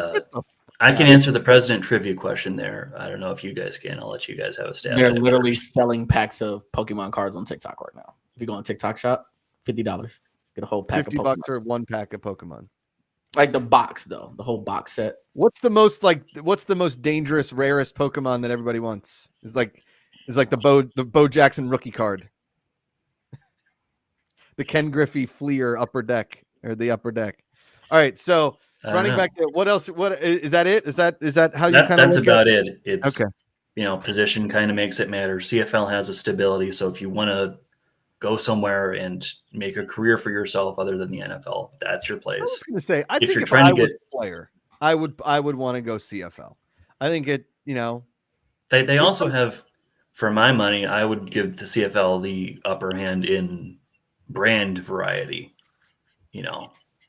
I can answer the president trivia question there. I don't know if you guys can. I'll let you guys have a stab. They're literally selling packs of Pokemon cards on TikTok right now. If you go on TikTok shop, $50. Get a whole pack of Pokemon. $50 for one pack of Pokemon. Like the box, though. The whole box set. What's the most dangerous, rarest Pokemon that everybody wants? It's like the Bo Jackson rookie card. The Ken Griffey Fleer upper deck. All right, so running back to what else? What is that? Is that how you kind of? That's about it. It's okay. Position kind of makes it matter. CFL has a stability, so if you want to go somewhere and make a career for yourself other than the NFL, that's your place. I was going to say, I if think you're if trying I to was get a player, I would want to go CFL. I think it. They also have, for my money, I would give the CFL the upper hand in brand variety.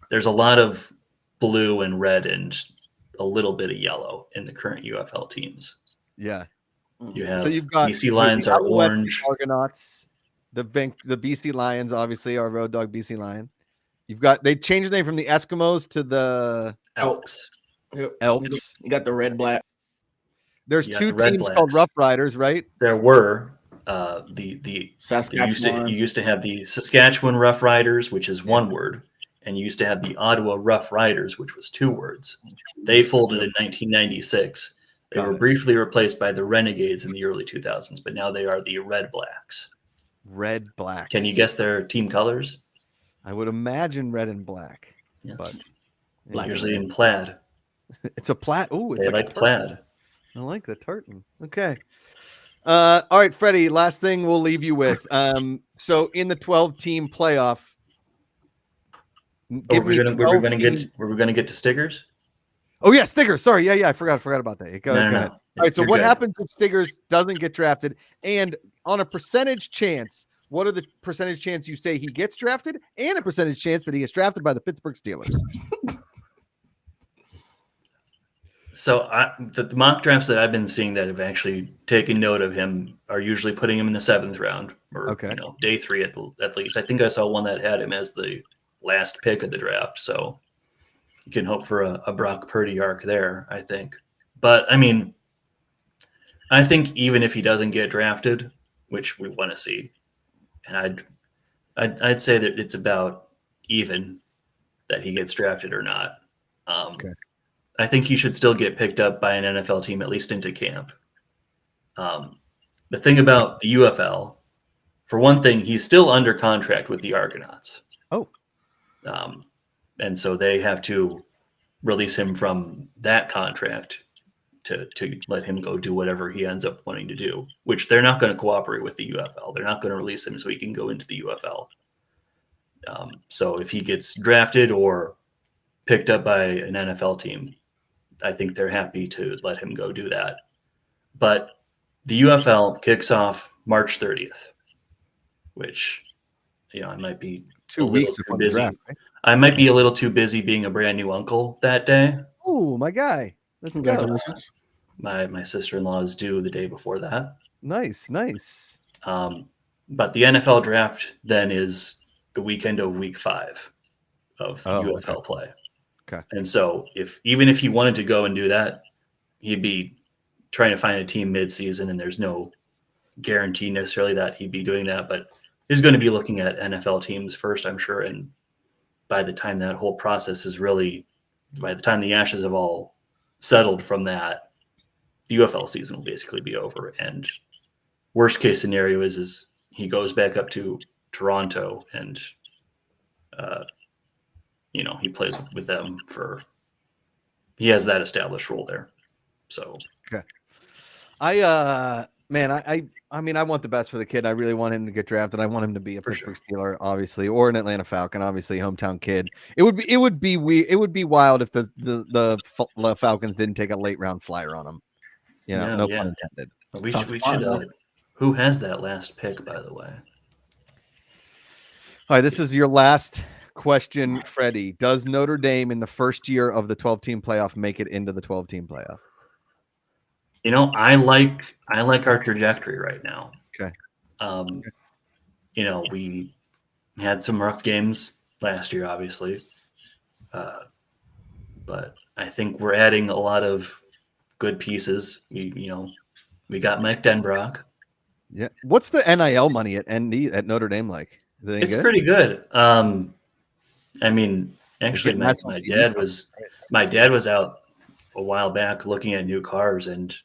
There's a lot of blue and red and a little bit of yellow in the current UFL teams. Yeah. You have so you've got BC Lions are orange. Argonauts, the BC Lions, obviously, our Road Dog BC Lion. They changed the name from the Eskimos to the Elks. Yep. Elks. You got the red black. There's two teams called Rough Riders, right? There were the Saskatchewan. You used to have the Saskatchewan Rough Riders, which is one word, and you used to have the Ottawa Rough Riders, which was two words. They folded in 1996. They were briefly replaced by the Renegades in the early 2000s, but now they are the Red Blacks. Red Blacks. Can you guess their team colors? I would imagine red and black. Yes. But usually in plaid. It's a plaid. Oh, it's they like plaid. I like the tartan. Okay. All right, Freddie, last thing we'll leave you with. So in the 12-team playoff, were we going to get to stickers? Oh yeah, Stiggers. Sorry, yeah, I forgot about that. Go ahead. All right, so what happens if Stiggers doesn't get drafted? And on a percentage chance, what are the percentage chance you say he gets drafted, and a percentage chance that he gets drafted by the Pittsburgh Steelers? So the mock drafts that I've been seeing that have actually taken note of him are usually putting him in the 7th round, or day 3 at least. I think I saw one that had him as the last pick of the draft. So you can hope for a Brock Purdy arc there, I think. But I mean, I think even if he doesn't get drafted, which we want to see, and I'd say that it's about even that he gets drafted or not. I think he should still get picked up by an NFL team, at least into camp. The thing about the UFL, for one thing, he's still under contract with the Argonauts. Oh. And so they have to release him from that contract to let him go do whatever he ends up wanting to do, which they're not going to cooperate with the UFL. They're not going to release him so he can go into the UFL. So if he gets drafted or picked up by an NFL team, I think they're happy to let him go do that. But the UFL kicks off March 30th, which, I might be 2 weeks before the draft, right? I might be a little too busy being a brand new uncle that day. Oh, my guy. Congratulations. My sister-in-law is due the day before that. Nice. But the NFL draft then is the weekend of week 5. of Oh, UFL play. Okay. And so even if he wanted to go and do that, he'd be trying to find a team mid-season, and there's no guarantee necessarily that he'd be doing that, but he's going to be looking at NFL teams first, I'm sure. And by the time that whole process is by the time the ashes have all settled from that, the UFL season will basically be over. And worst case scenario is he goes back up to Toronto and, he plays with them he has that established role there. So, okay. I mean, I want the best for the kid. I really want him to get drafted. I want him to be a Pittsburgh Steeler, obviously, or an Atlanta Falcon, obviously, hometown kid. It would be wild if the Falcons didn't take a late round flyer on him. No pun intended. We should. Who has that last pick, by the way? All right, this is your last question, Freddie. Does Notre Dame in the first year of the 12-team playoff make it into the 12-team playoff? I like our trajectory right now. Okay. We had some rough games last year, obviously, but I think we're adding a lot of good pieces. We got Mike Denbrock. Yeah. What's the NIL money at Notre Dame like? It's pretty good. I mean, actually, my dad was out a while back looking at new cars, and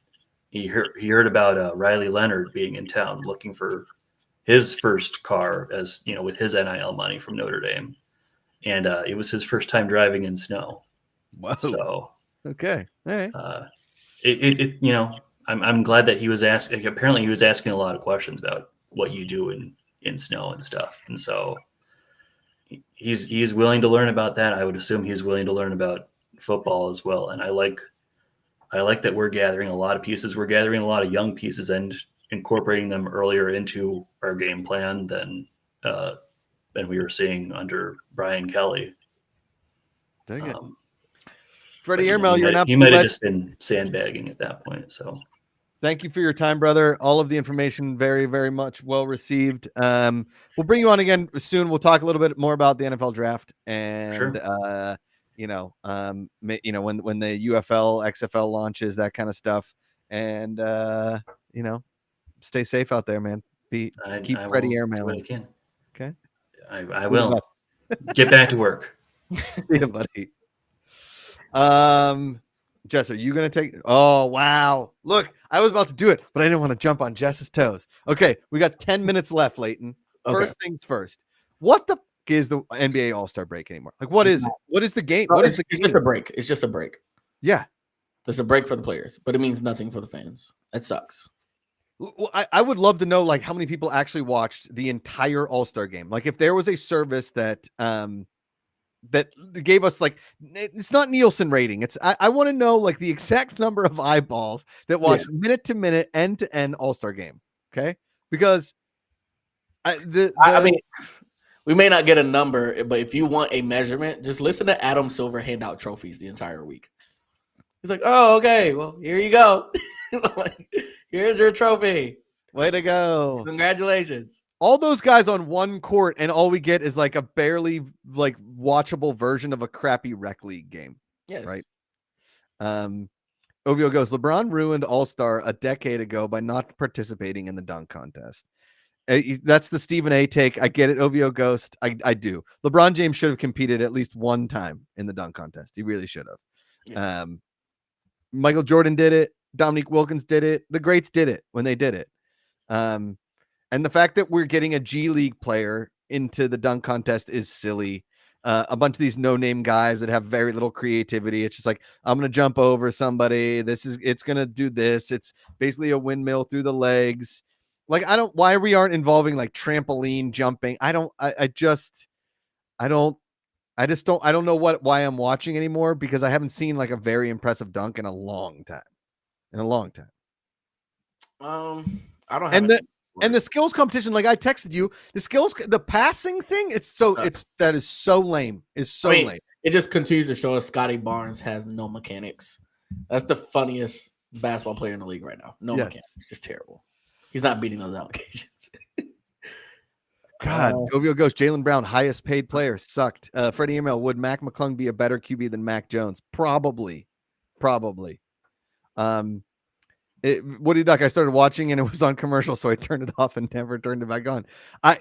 he heard about Riley Leonard being in town looking for his first car, as with his NIL money from Notre Dame, and it was his first time driving in snow. Wow. So okay, all right. I'm glad that he was asking. Apparently, he was asking a lot of questions about what you do in snow and stuff, and so he's willing to learn about that. I would assume he's willing to learn about football as well, and I like that we're gathering a lot of pieces. We're gathering a lot of young pieces and incorporating them earlier into our game plan than we were seeing under Brian Kelly. Dang it. Freddie Airmail, he might have just been sandbagging at that point. So thank you for your time, brother. All of the information very, very much well received. We'll bring you on again soon. We'll talk a little bit more about the NFL draft and sure. when the UFL, XFL launches, that kind of stuff. And stay safe out there, man. Keep Freddie Airmail. Okay. I will. Get back to work. Yeah, buddy. Jess, are you gonna take? Oh wow! Look, I was about to do it, but I didn't want to jump on Jess's toes. Okay, we got 10 minutes left, Leighton. First things first. What the is the NBA All-Star break anymore? Like, what is it? What is the game? It's just a break. It's just a break. Yeah, it's a break for the players, but it means nothing for the fans. It sucks. Well, I would love to know like how many people actually watched the entire All-Star game. Like, if there was a service that that gave us like, it's not Nielsen rating. It's I want to know like the exact number of eyeballs that watched minute to minute, end to end All-Star game. Okay, because I mean, we may not get a number, but if you want a measurement, just listen to Adam Silver hand out trophies the entire week. He's like, "Oh, okay, well, here you go. Here's your trophy. Way to go! Congratulations." All those guys on one court, and all we get is like a barely like watchable version of a crappy rec league game. Yes. Right. Ovio goes, LeBron ruined All-Star a decade ago by not participating in the dunk contest. That's the Stephen A take. I get it, Ovio Ghost. I do. LeBron James should have competed at least one time in the dunk contest. He really should have. Yeah. Michael Jordan did it. Dominique Wilkins did it. The greats did it when they did it. And the fact that we're getting a G League player into the dunk contest is silly. A bunch of these no-name guys that have very little creativity. It's just like, I'm going to jump over somebody. It's going to do this. It's basically a windmill through the legs. Like, why we aren't involving like trampoline jumping. I don't know why I'm watching anymore, because I haven't seen like a very impressive dunk in a long time. I don't have and the skills competition, like I texted you, the passing thing, that is so lame. Lame. It just continues to show us Scotty Barnes has no mechanics. That's the funniest basketball player in the league right now. No mechanics, just terrible. He's not beating those allegations. God, Govio Ghost, Jaylen Brown, highest paid player, sucked. Freddie Email, would Mac McClung be a better QB than Mac Jones? Probably. Woody Duck, I started watching and it was on commercial, so I turned it off and never turned it back on. I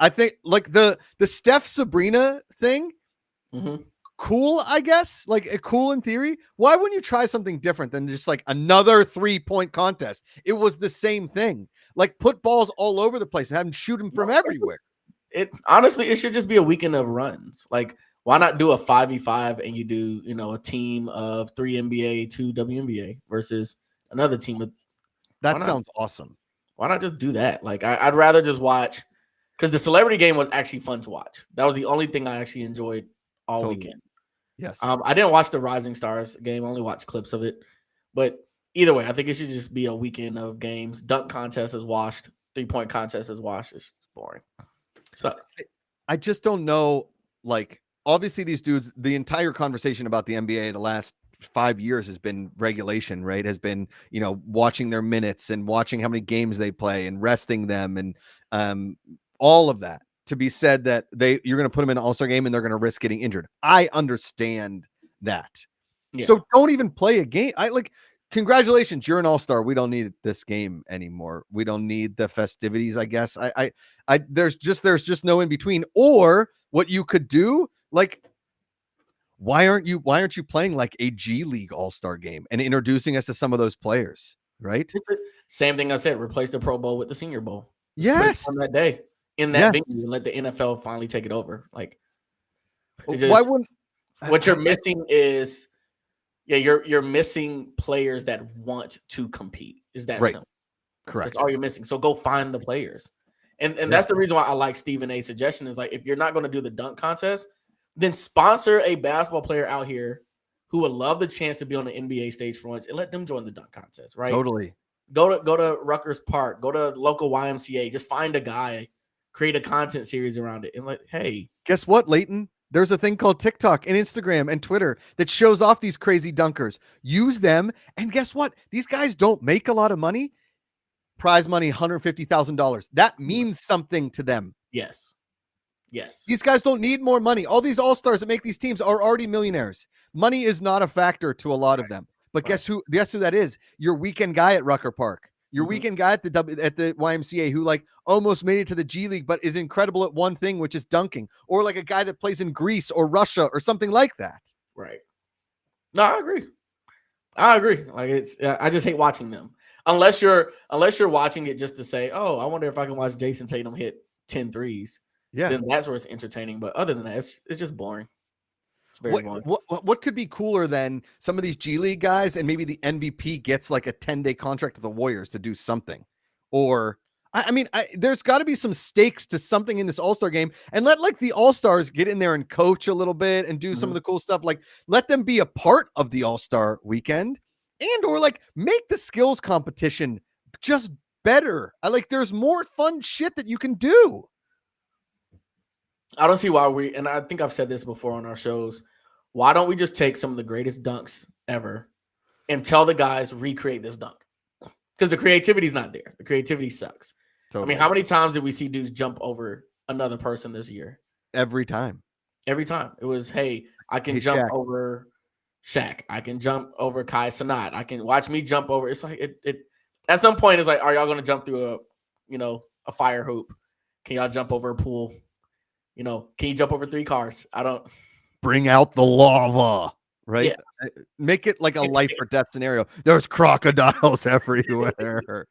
think like the Steph Sabrina thing, cool, I guess, like cool in theory. Why wouldn't you try something different than just like another 3-point contest? It was the same thing. Like put balls all over the place and have them shoot them from everywhere. It honestly, it should just be a weekend of runs. Like, why not do a 5v5 and you do, a team of 3 NBA, 2 WNBA versus another team with that sounds awesome. Why not just do that? Like, I'd rather just watch, because the celebrity game was actually fun to watch. That was the only thing I actually enjoyed all weekend. Yes. I didn't watch the Rising Stars game. I only watched clips of it. But either way, I think it should just be a weekend of games. Dunk contest is washed. 3-point contest is washed. It's boring. So I just don't know. Like, obviously, these dudes, the entire conversation about the NBA the last 5 years has been regulation, right? Has been, watching their minutes and watching how many games they play and resting them and all of that. To be said that you're going to put them in an all-star game and they're going to risk getting injured. I understand that. Yeah. So don't even play a game. Congratulations, you're an all-star. We don't need this game anymore. We don't need the festivities, I guess. There's just no in between. Or what you could do, like, why aren't you playing like a G League all-star game and introducing us to some of those players, right? Same thing I said, replace the Pro Bowl with the Senior Bowl. Yes. On that day in that venue and let the NFL finally take it over. Like, why wouldn't what you're missing is you're missing players that want to compete. Is that right? Simple? Correct. That's all you're missing. So go find the players. And that's the reason why I like Stephen A's suggestion is like, if you're not going to do the dunk contest, then sponsor a basketball player out here who would love the chance to be on the NBA stage for once and let them join the dunk contest, right? Totally. Go to Rutgers Park, go to local YMCA, just find a guy, create a content series around it. And like, hey, guess what, Leighton? There's a thing called TikTok and Instagram and Twitter that shows off these crazy dunkers. Use them. And guess what? These guys don't make a lot of money. Prize money, $150,000. That means something to them. Yes. These guys don't need more money. All these all-stars that make these teams are already millionaires. Money is not a factor to a lot of them. But guess who that is? Your weekend guy at Rucker Park. Your weekend guy at the YMCA who like almost made it to the G League, but is incredible at one thing, which is dunking, or like a guy that plays in Greece or Russia or something like that. Right. No, I agree. Like, I just hate watching them unless you're watching it just to say, oh, I wonder if I can watch Jason Tatum hit 10 threes. Yeah. Then that's where it's entertaining. But other than that, it's just boring. What could be cooler than some of these G League guys and maybe the MVP gets like a 10-day contract with the Warriors to do something? Or there's got to be some stakes to something in this All-Star game, and let like the All-Stars get in there and coach a little bit and do some of the cool stuff. Like let them be a part of the All-Star weekend, and or like make the skills competition just better. There's more fun shit that you can do. I don't see why and I think I've said this before on our shows, why don't we just take some of the greatest dunks ever and tell the guys recreate this dunk? Because the creativity is not there. The creativity sucks. Totally. I mean, how many times did we see dudes jump over another person this year? Every time. It was, hey, I can jump over Shaq. I can jump over Kai Cenat. I can watch me jump over. It's like it at some point it's like, are y'all gonna jump through a fire hoop? Can y'all jump over a pool? Can you jump over 3 cars? I don't. Bring out the lava, right? Yeah. Make it like a life or death scenario. There's crocodiles everywhere.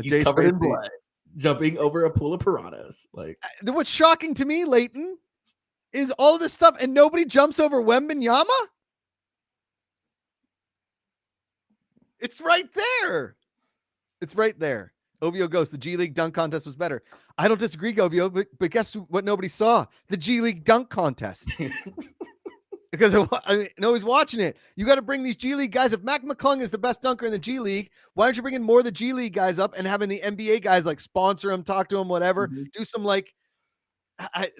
He's covered in blood, jumping over a pool of piranhas. Like, what's shocking to me, Leighton, is all this stuff, and nobody jumps over Wembanyama. It's right there. Ovio Ghost, the G League dunk contest was better. I don't disagree, Ovio, but guess what nobody saw? The G League dunk contest. Because nobody's watching it. You got to bring these G League guys. If Mac McClung is the best dunker in the G League, why aren't you bringing more of the G League guys up and having the NBA guys like sponsor them, talk to them, whatever, do some like,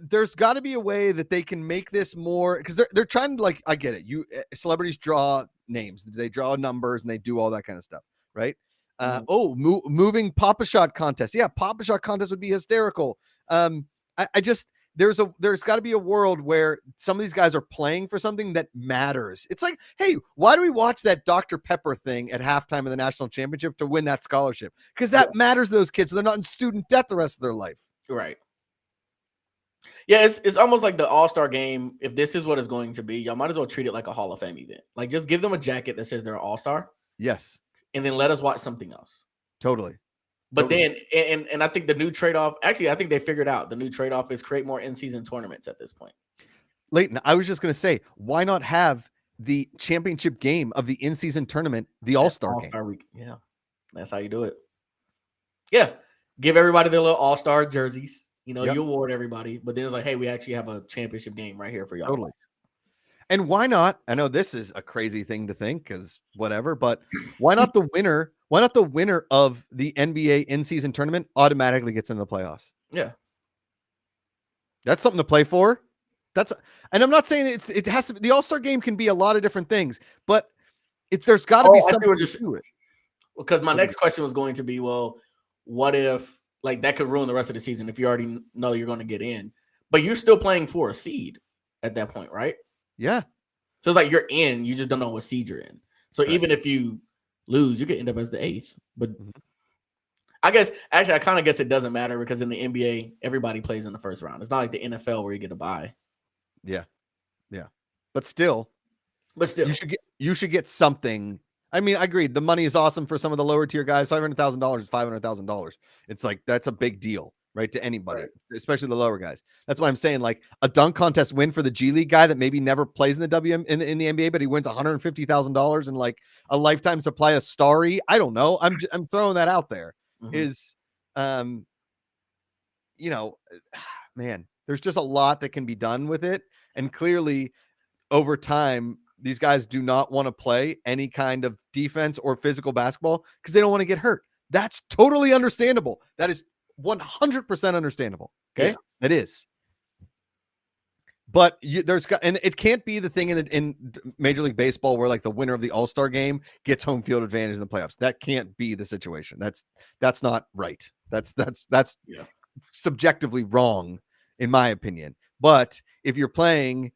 there's got to be a way that they can make this more, because they're trying to like, I get it. Celebrities draw names, they draw numbers and they do all that kind of stuff. Right. Moving Pop-A-Shot contest. Yeah, Pop-A-Shot contest would be hysterical. I just there's got to be a world where some of these guys are playing for something that matters. It's like, hey, why do we watch that Dr. Pepper thing at halftime of the national championship to win that scholarship? Because that matters to those kids, so they're not in student debt the rest of their life. Right. Yeah, it's almost like the All-Star game. If this is what it's going to be, y'all might as well treat it like a Hall of Fame event. Like, just give them a jacket that says they're an All-Star. Yes. And then let us watch something else. Totally. But then, and I think the new trade-off, actually, I think they figured out the new trade-off is create more in-season tournaments at this point. Leighton, I was just going to say, why not have the championship game of the in-season tournament, the All-Star game? Week. Yeah, that's how you do it. Yeah, give everybody their little All-Star jerseys. You know, you award everybody, but then it's like, hey, we actually have a championship game right here for y'all. Totally. And why not? I know this is a crazy thing to think because whatever, but why not the winner? Why not the winner of the NBA in-season tournament automatically gets into the playoffs? Yeah, that's something to play for. And I'm not saying it has to be. The All-Star game can be a lot of different things, but there's got to be something to it. Because my next question was going to be, well, what if like that could ruin the rest of the season if you already know you're going to get in, but you're still playing for a seed at that point, right? Yeah. So it's like you're in, you just don't know what seed you're in. So even if you lose, you could end up as the 8th. But I guess actually I kind of guess it doesn't matter because in the NBA, everybody plays in the first round. It's not like the NFL where you get a bye. Yeah. Yeah. But still you should get something. I mean, I agreed. The money is awesome for some of the lower tier guys. $500,000 is $500,000. It's like that's a big deal, right? To anybody, especially the lower guys. That's why I'm saying like a dunk contest win for the G League guy that maybe never plays in the in the NBA, but he wins $150,000 and like a lifetime supply of Starry. I don't know. I'm throwing that out there. Is you know, man, there's just a lot that can be done with it, and clearly over time these guys do not want to play any kind of defense or physical basketball because they don't want to get hurt. That's totally understandable. That is 100% understandable. Okay. Yeah. That is. But and it can't be the thing in Major League Baseball where like the winner of the All-Star game gets home field advantage in the playoffs. That can't be the situation. That's not right. That's subjectively wrong in my opinion. But if you're playing,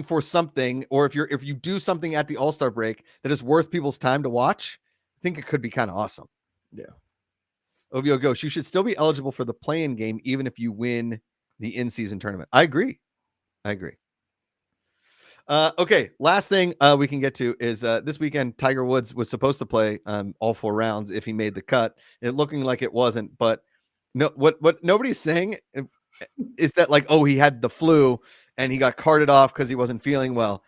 for something, or if you do something at the All-Star break that is worth people's time to watch, I think it could be kind of awesome. Yeah. Ovio Ghost, you should still be eligible for the play-in game even if you win the in-season tournament. I agree. Okay, last thing we can get to is this weekend Tiger Woods was supposed to play all 4 rounds if he made the cut. It looking like it wasn't, but no, what nobody's saying is that like, oh, he had the flu and he got carted off because he wasn't feeling well.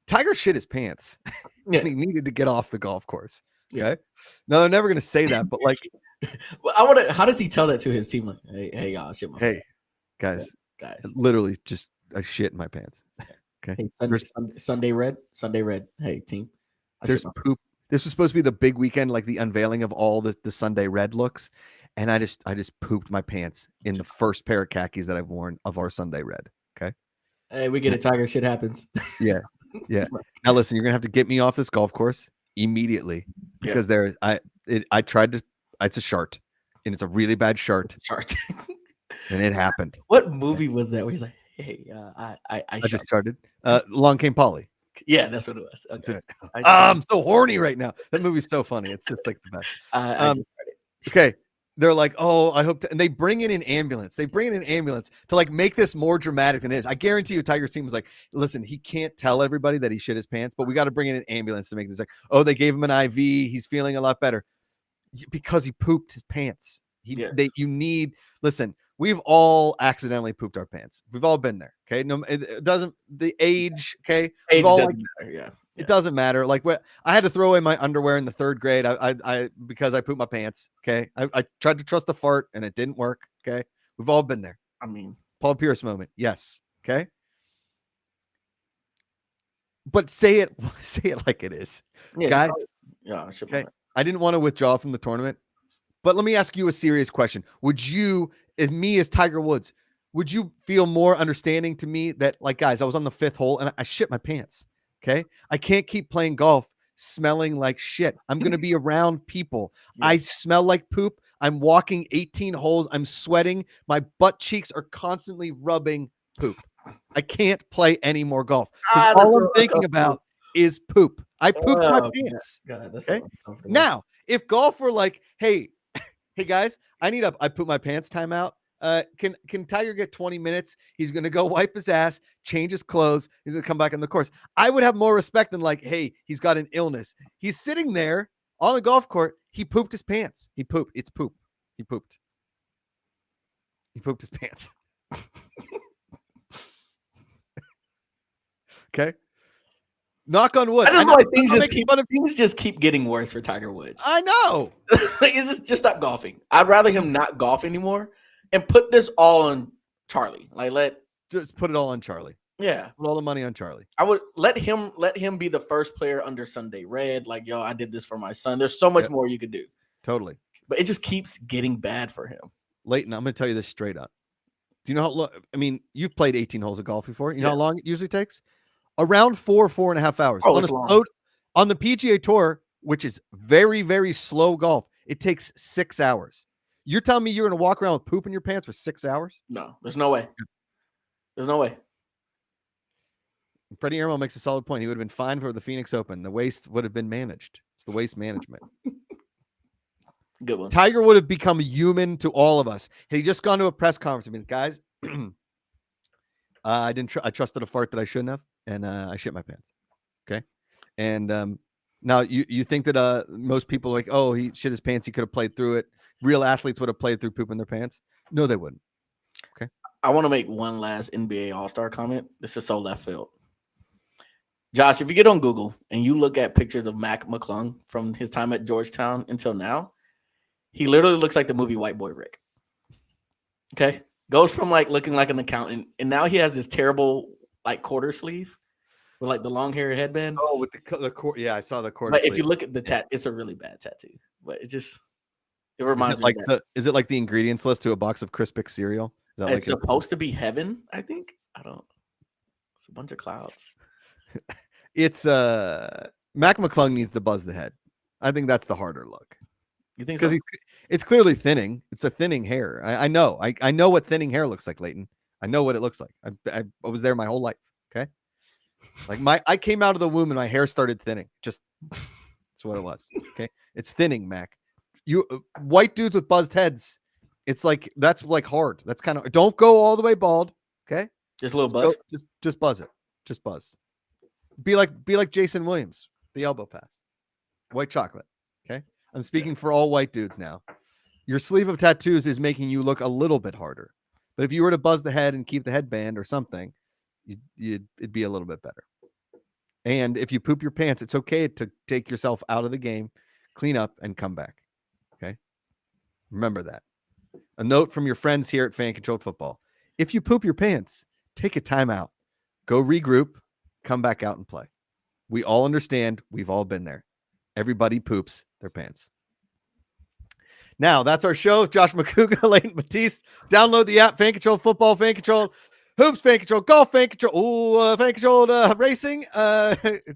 Tiger shit his pants. And he needed to get off the golf course. Okay. No, they're never gonna say that, but like well, how does he tell that to his team? Like, hey, y'all, shit my pants. Guys. Literally just I shit in my pants. Okay. Hey, Sunday red. Hey, team. There's poop. This was supposed to be the big weekend, like the unveiling of all the Sunday red looks. And I just pooped my pants in the first pair of khakis that I've worn of our Sunday red. Okay. Hey, we get it, Tiger. Shit happens. Yeah. Now listen, you're gonna have to get me off this golf course immediately because I tried to. It's a shart, and it's a really bad shart. And it happened. What movie was that? Where he's like, "Hey, I just started." Along Came Polly. Yeah, that's what it was. Okay. I'm so horny right now. That movie's so funny. It's just like the best. Okay. They're like, oh, I hope to, and they bring in an ambulance. They bring in an ambulance to like make this more dramatic than it is. I guarantee you, Tiger's team was like, listen, he can't tell everybody that he shit his pants, but we got to bring in an ambulance to make this like, oh, they gave him an IV. He's feeling a lot better because he pooped his pants. Listen, we've all accidentally pooped our pants. We've all been there. Okay. No, it doesn't, the age. Okay. Age doesn't matter. Yeah. It doesn't matter. Like I had to throw away my underwear in the 3rd grade. Because I pooped my pants. Okay. I tried to trust the fart and it didn't work. Okay. We've all been there. I mean, Paul Pierce moment. Yes. Okay. But say it like it is. Guys. Okay. I didn't want to withdraw from the tournament, but let me ask you a serious question. Would you, as Tiger Woods, would you feel more understanding to me that like, guys, I was on the 5th hole and I shit my pants. Okay. I can't keep playing golf smelling like shit. I'm going to be around people. Yeah. I smell like poop. I'm walking 18 holes. I'm sweating. My butt cheeks are constantly rubbing poop. I can't play any more golf. 'Cause all I'm thinking about is poop. I pooped my pants. God, that's Okay? so uncomfortable. Now, if golf were like, hey guys, I poop my pants timeout. Can Tiger get 20 minutes? He's gonna go wipe his ass, change his clothes, he's gonna come back on the course. I would have more respect than like, hey, he's got an illness. He's sitting there on the golf court. He pooped his pants. He pooped. It's poop. He pooped. He pooped his pants. Okay. Knock on wood. I just know like I'm making fun of- things just keep getting worse for Tiger Woods. I know. Just stop golfing. I'd rather him not golf anymore and put this all on Charlie. Like Just put it all on Charlie. yeah. Put all the money on Charlie. I would let him be the first player under Sunday Red. Like, yo, I did this for my son. There's so much Yep. more you could do. Totally. But it just keeps getting bad for him. Leighton, I'm going to tell you this straight up. Do you know how long? I mean, you've played 18 holes of golf before. You know Yeah. how long it usually takes? Around 4.5 hours. Oh, on, it's long. on the PGA Tour, which is very, very slow golf, it takes 6 hours. You're telling me you're going to walk around with poop in your pants for 6 hours? No, there's no way. There's no way. Freddie Irmo makes a solid point. He would have been fine for the Phoenix Open. The waste would have been managed. It's the waste management. Good one. Tiger would have become human to all of us. Had he just gone to a press conference and been, guys, I trusted a fart that I shouldn't have, and I shit my pants. Okay. And now you think that most people are like, oh, he shit his pants, he could have played through it. Real athletes would have played through poop in their pants. No, they wouldn't. Okay. I want to make one last NBA All-Star comment. This is so left field. Josh, if you get on Google and you look at pictures of Mac McClung from his time at Georgetown until now, he literally looks like the movie White Boy Rick. Okay? Goes from like looking like an accountant, and now he has this terrible like quarter sleeve with like the long hair headband. Oh, with the core. Yeah, I saw the quarter. But if you look at the tat, it's a really bad tattoo. But it reminds me of that. Is it like the ingredients list to a box of Crispix cereal? Is that It's like supposed to be heaven, I think. I don't. It's a bunch of clouds. It's Mac McClung needs to buzz the head. I think that's the harder look. You think so? Because it's clearly thinning. It's a thinning hair. I know. I know what thinning hair looks like, Leighton. I know what it looks like. I was there my whole life. Okay. Like I came out of the womb and my hair started thinning. Just that's what it was. Okay. It's thinning, Mac. You white dudes with buzzed heads. It's like that's like hard. That's kind of don't go all the way bald. Okay. Just a little buzz. Just buzz it. Just buzz. Be like Jason Williams, the elbow pass. White chocolate. Okay. I'm speaking for all white dudes now. Your sleeve of tattoos is making you look a little bit harder. But if you were to buzz the head and keep the headband or something, it'd be a little bit better. And if you poop your pants, it's okay to take yourself out of the game, clean up, and come back. Okay? Remember that. A note from your friends here at Fan Controlled Football. If you poop your pants, take a timeout. Go regroup, come back out and play. We all understand. We've all been there. Everybody poops their pants. Now, that's our show. Josh McCouga, Leighton Batiste. Download the app, Fan Controlled Football, Fan Controlled Hoops, Fan Controlled Golf, Fan Controlled, Fan Controlled Racing.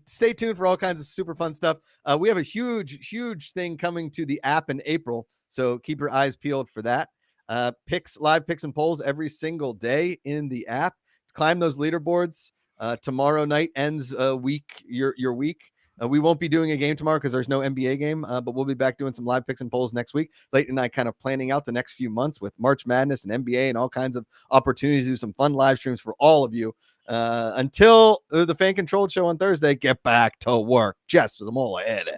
Stay tuned for all kinds of super fun stuff. We have a huge thing coming to the app in April, so keep your eyes peeled for that. Live picks and polls every single day in the app. Climb those leaderboards. Tomorrow night ends your week. We won't be doing a game tomorrow because there's no NBA game, but we'll be back doing some live picks and polls next week. Leighton and I kind of planning out the next few months with March Madness and NBA and all kinds of opportunities to do some fun live streams for all of you. Until the Fan Controlled show on Thursday, get back to work. Jess was all ahead.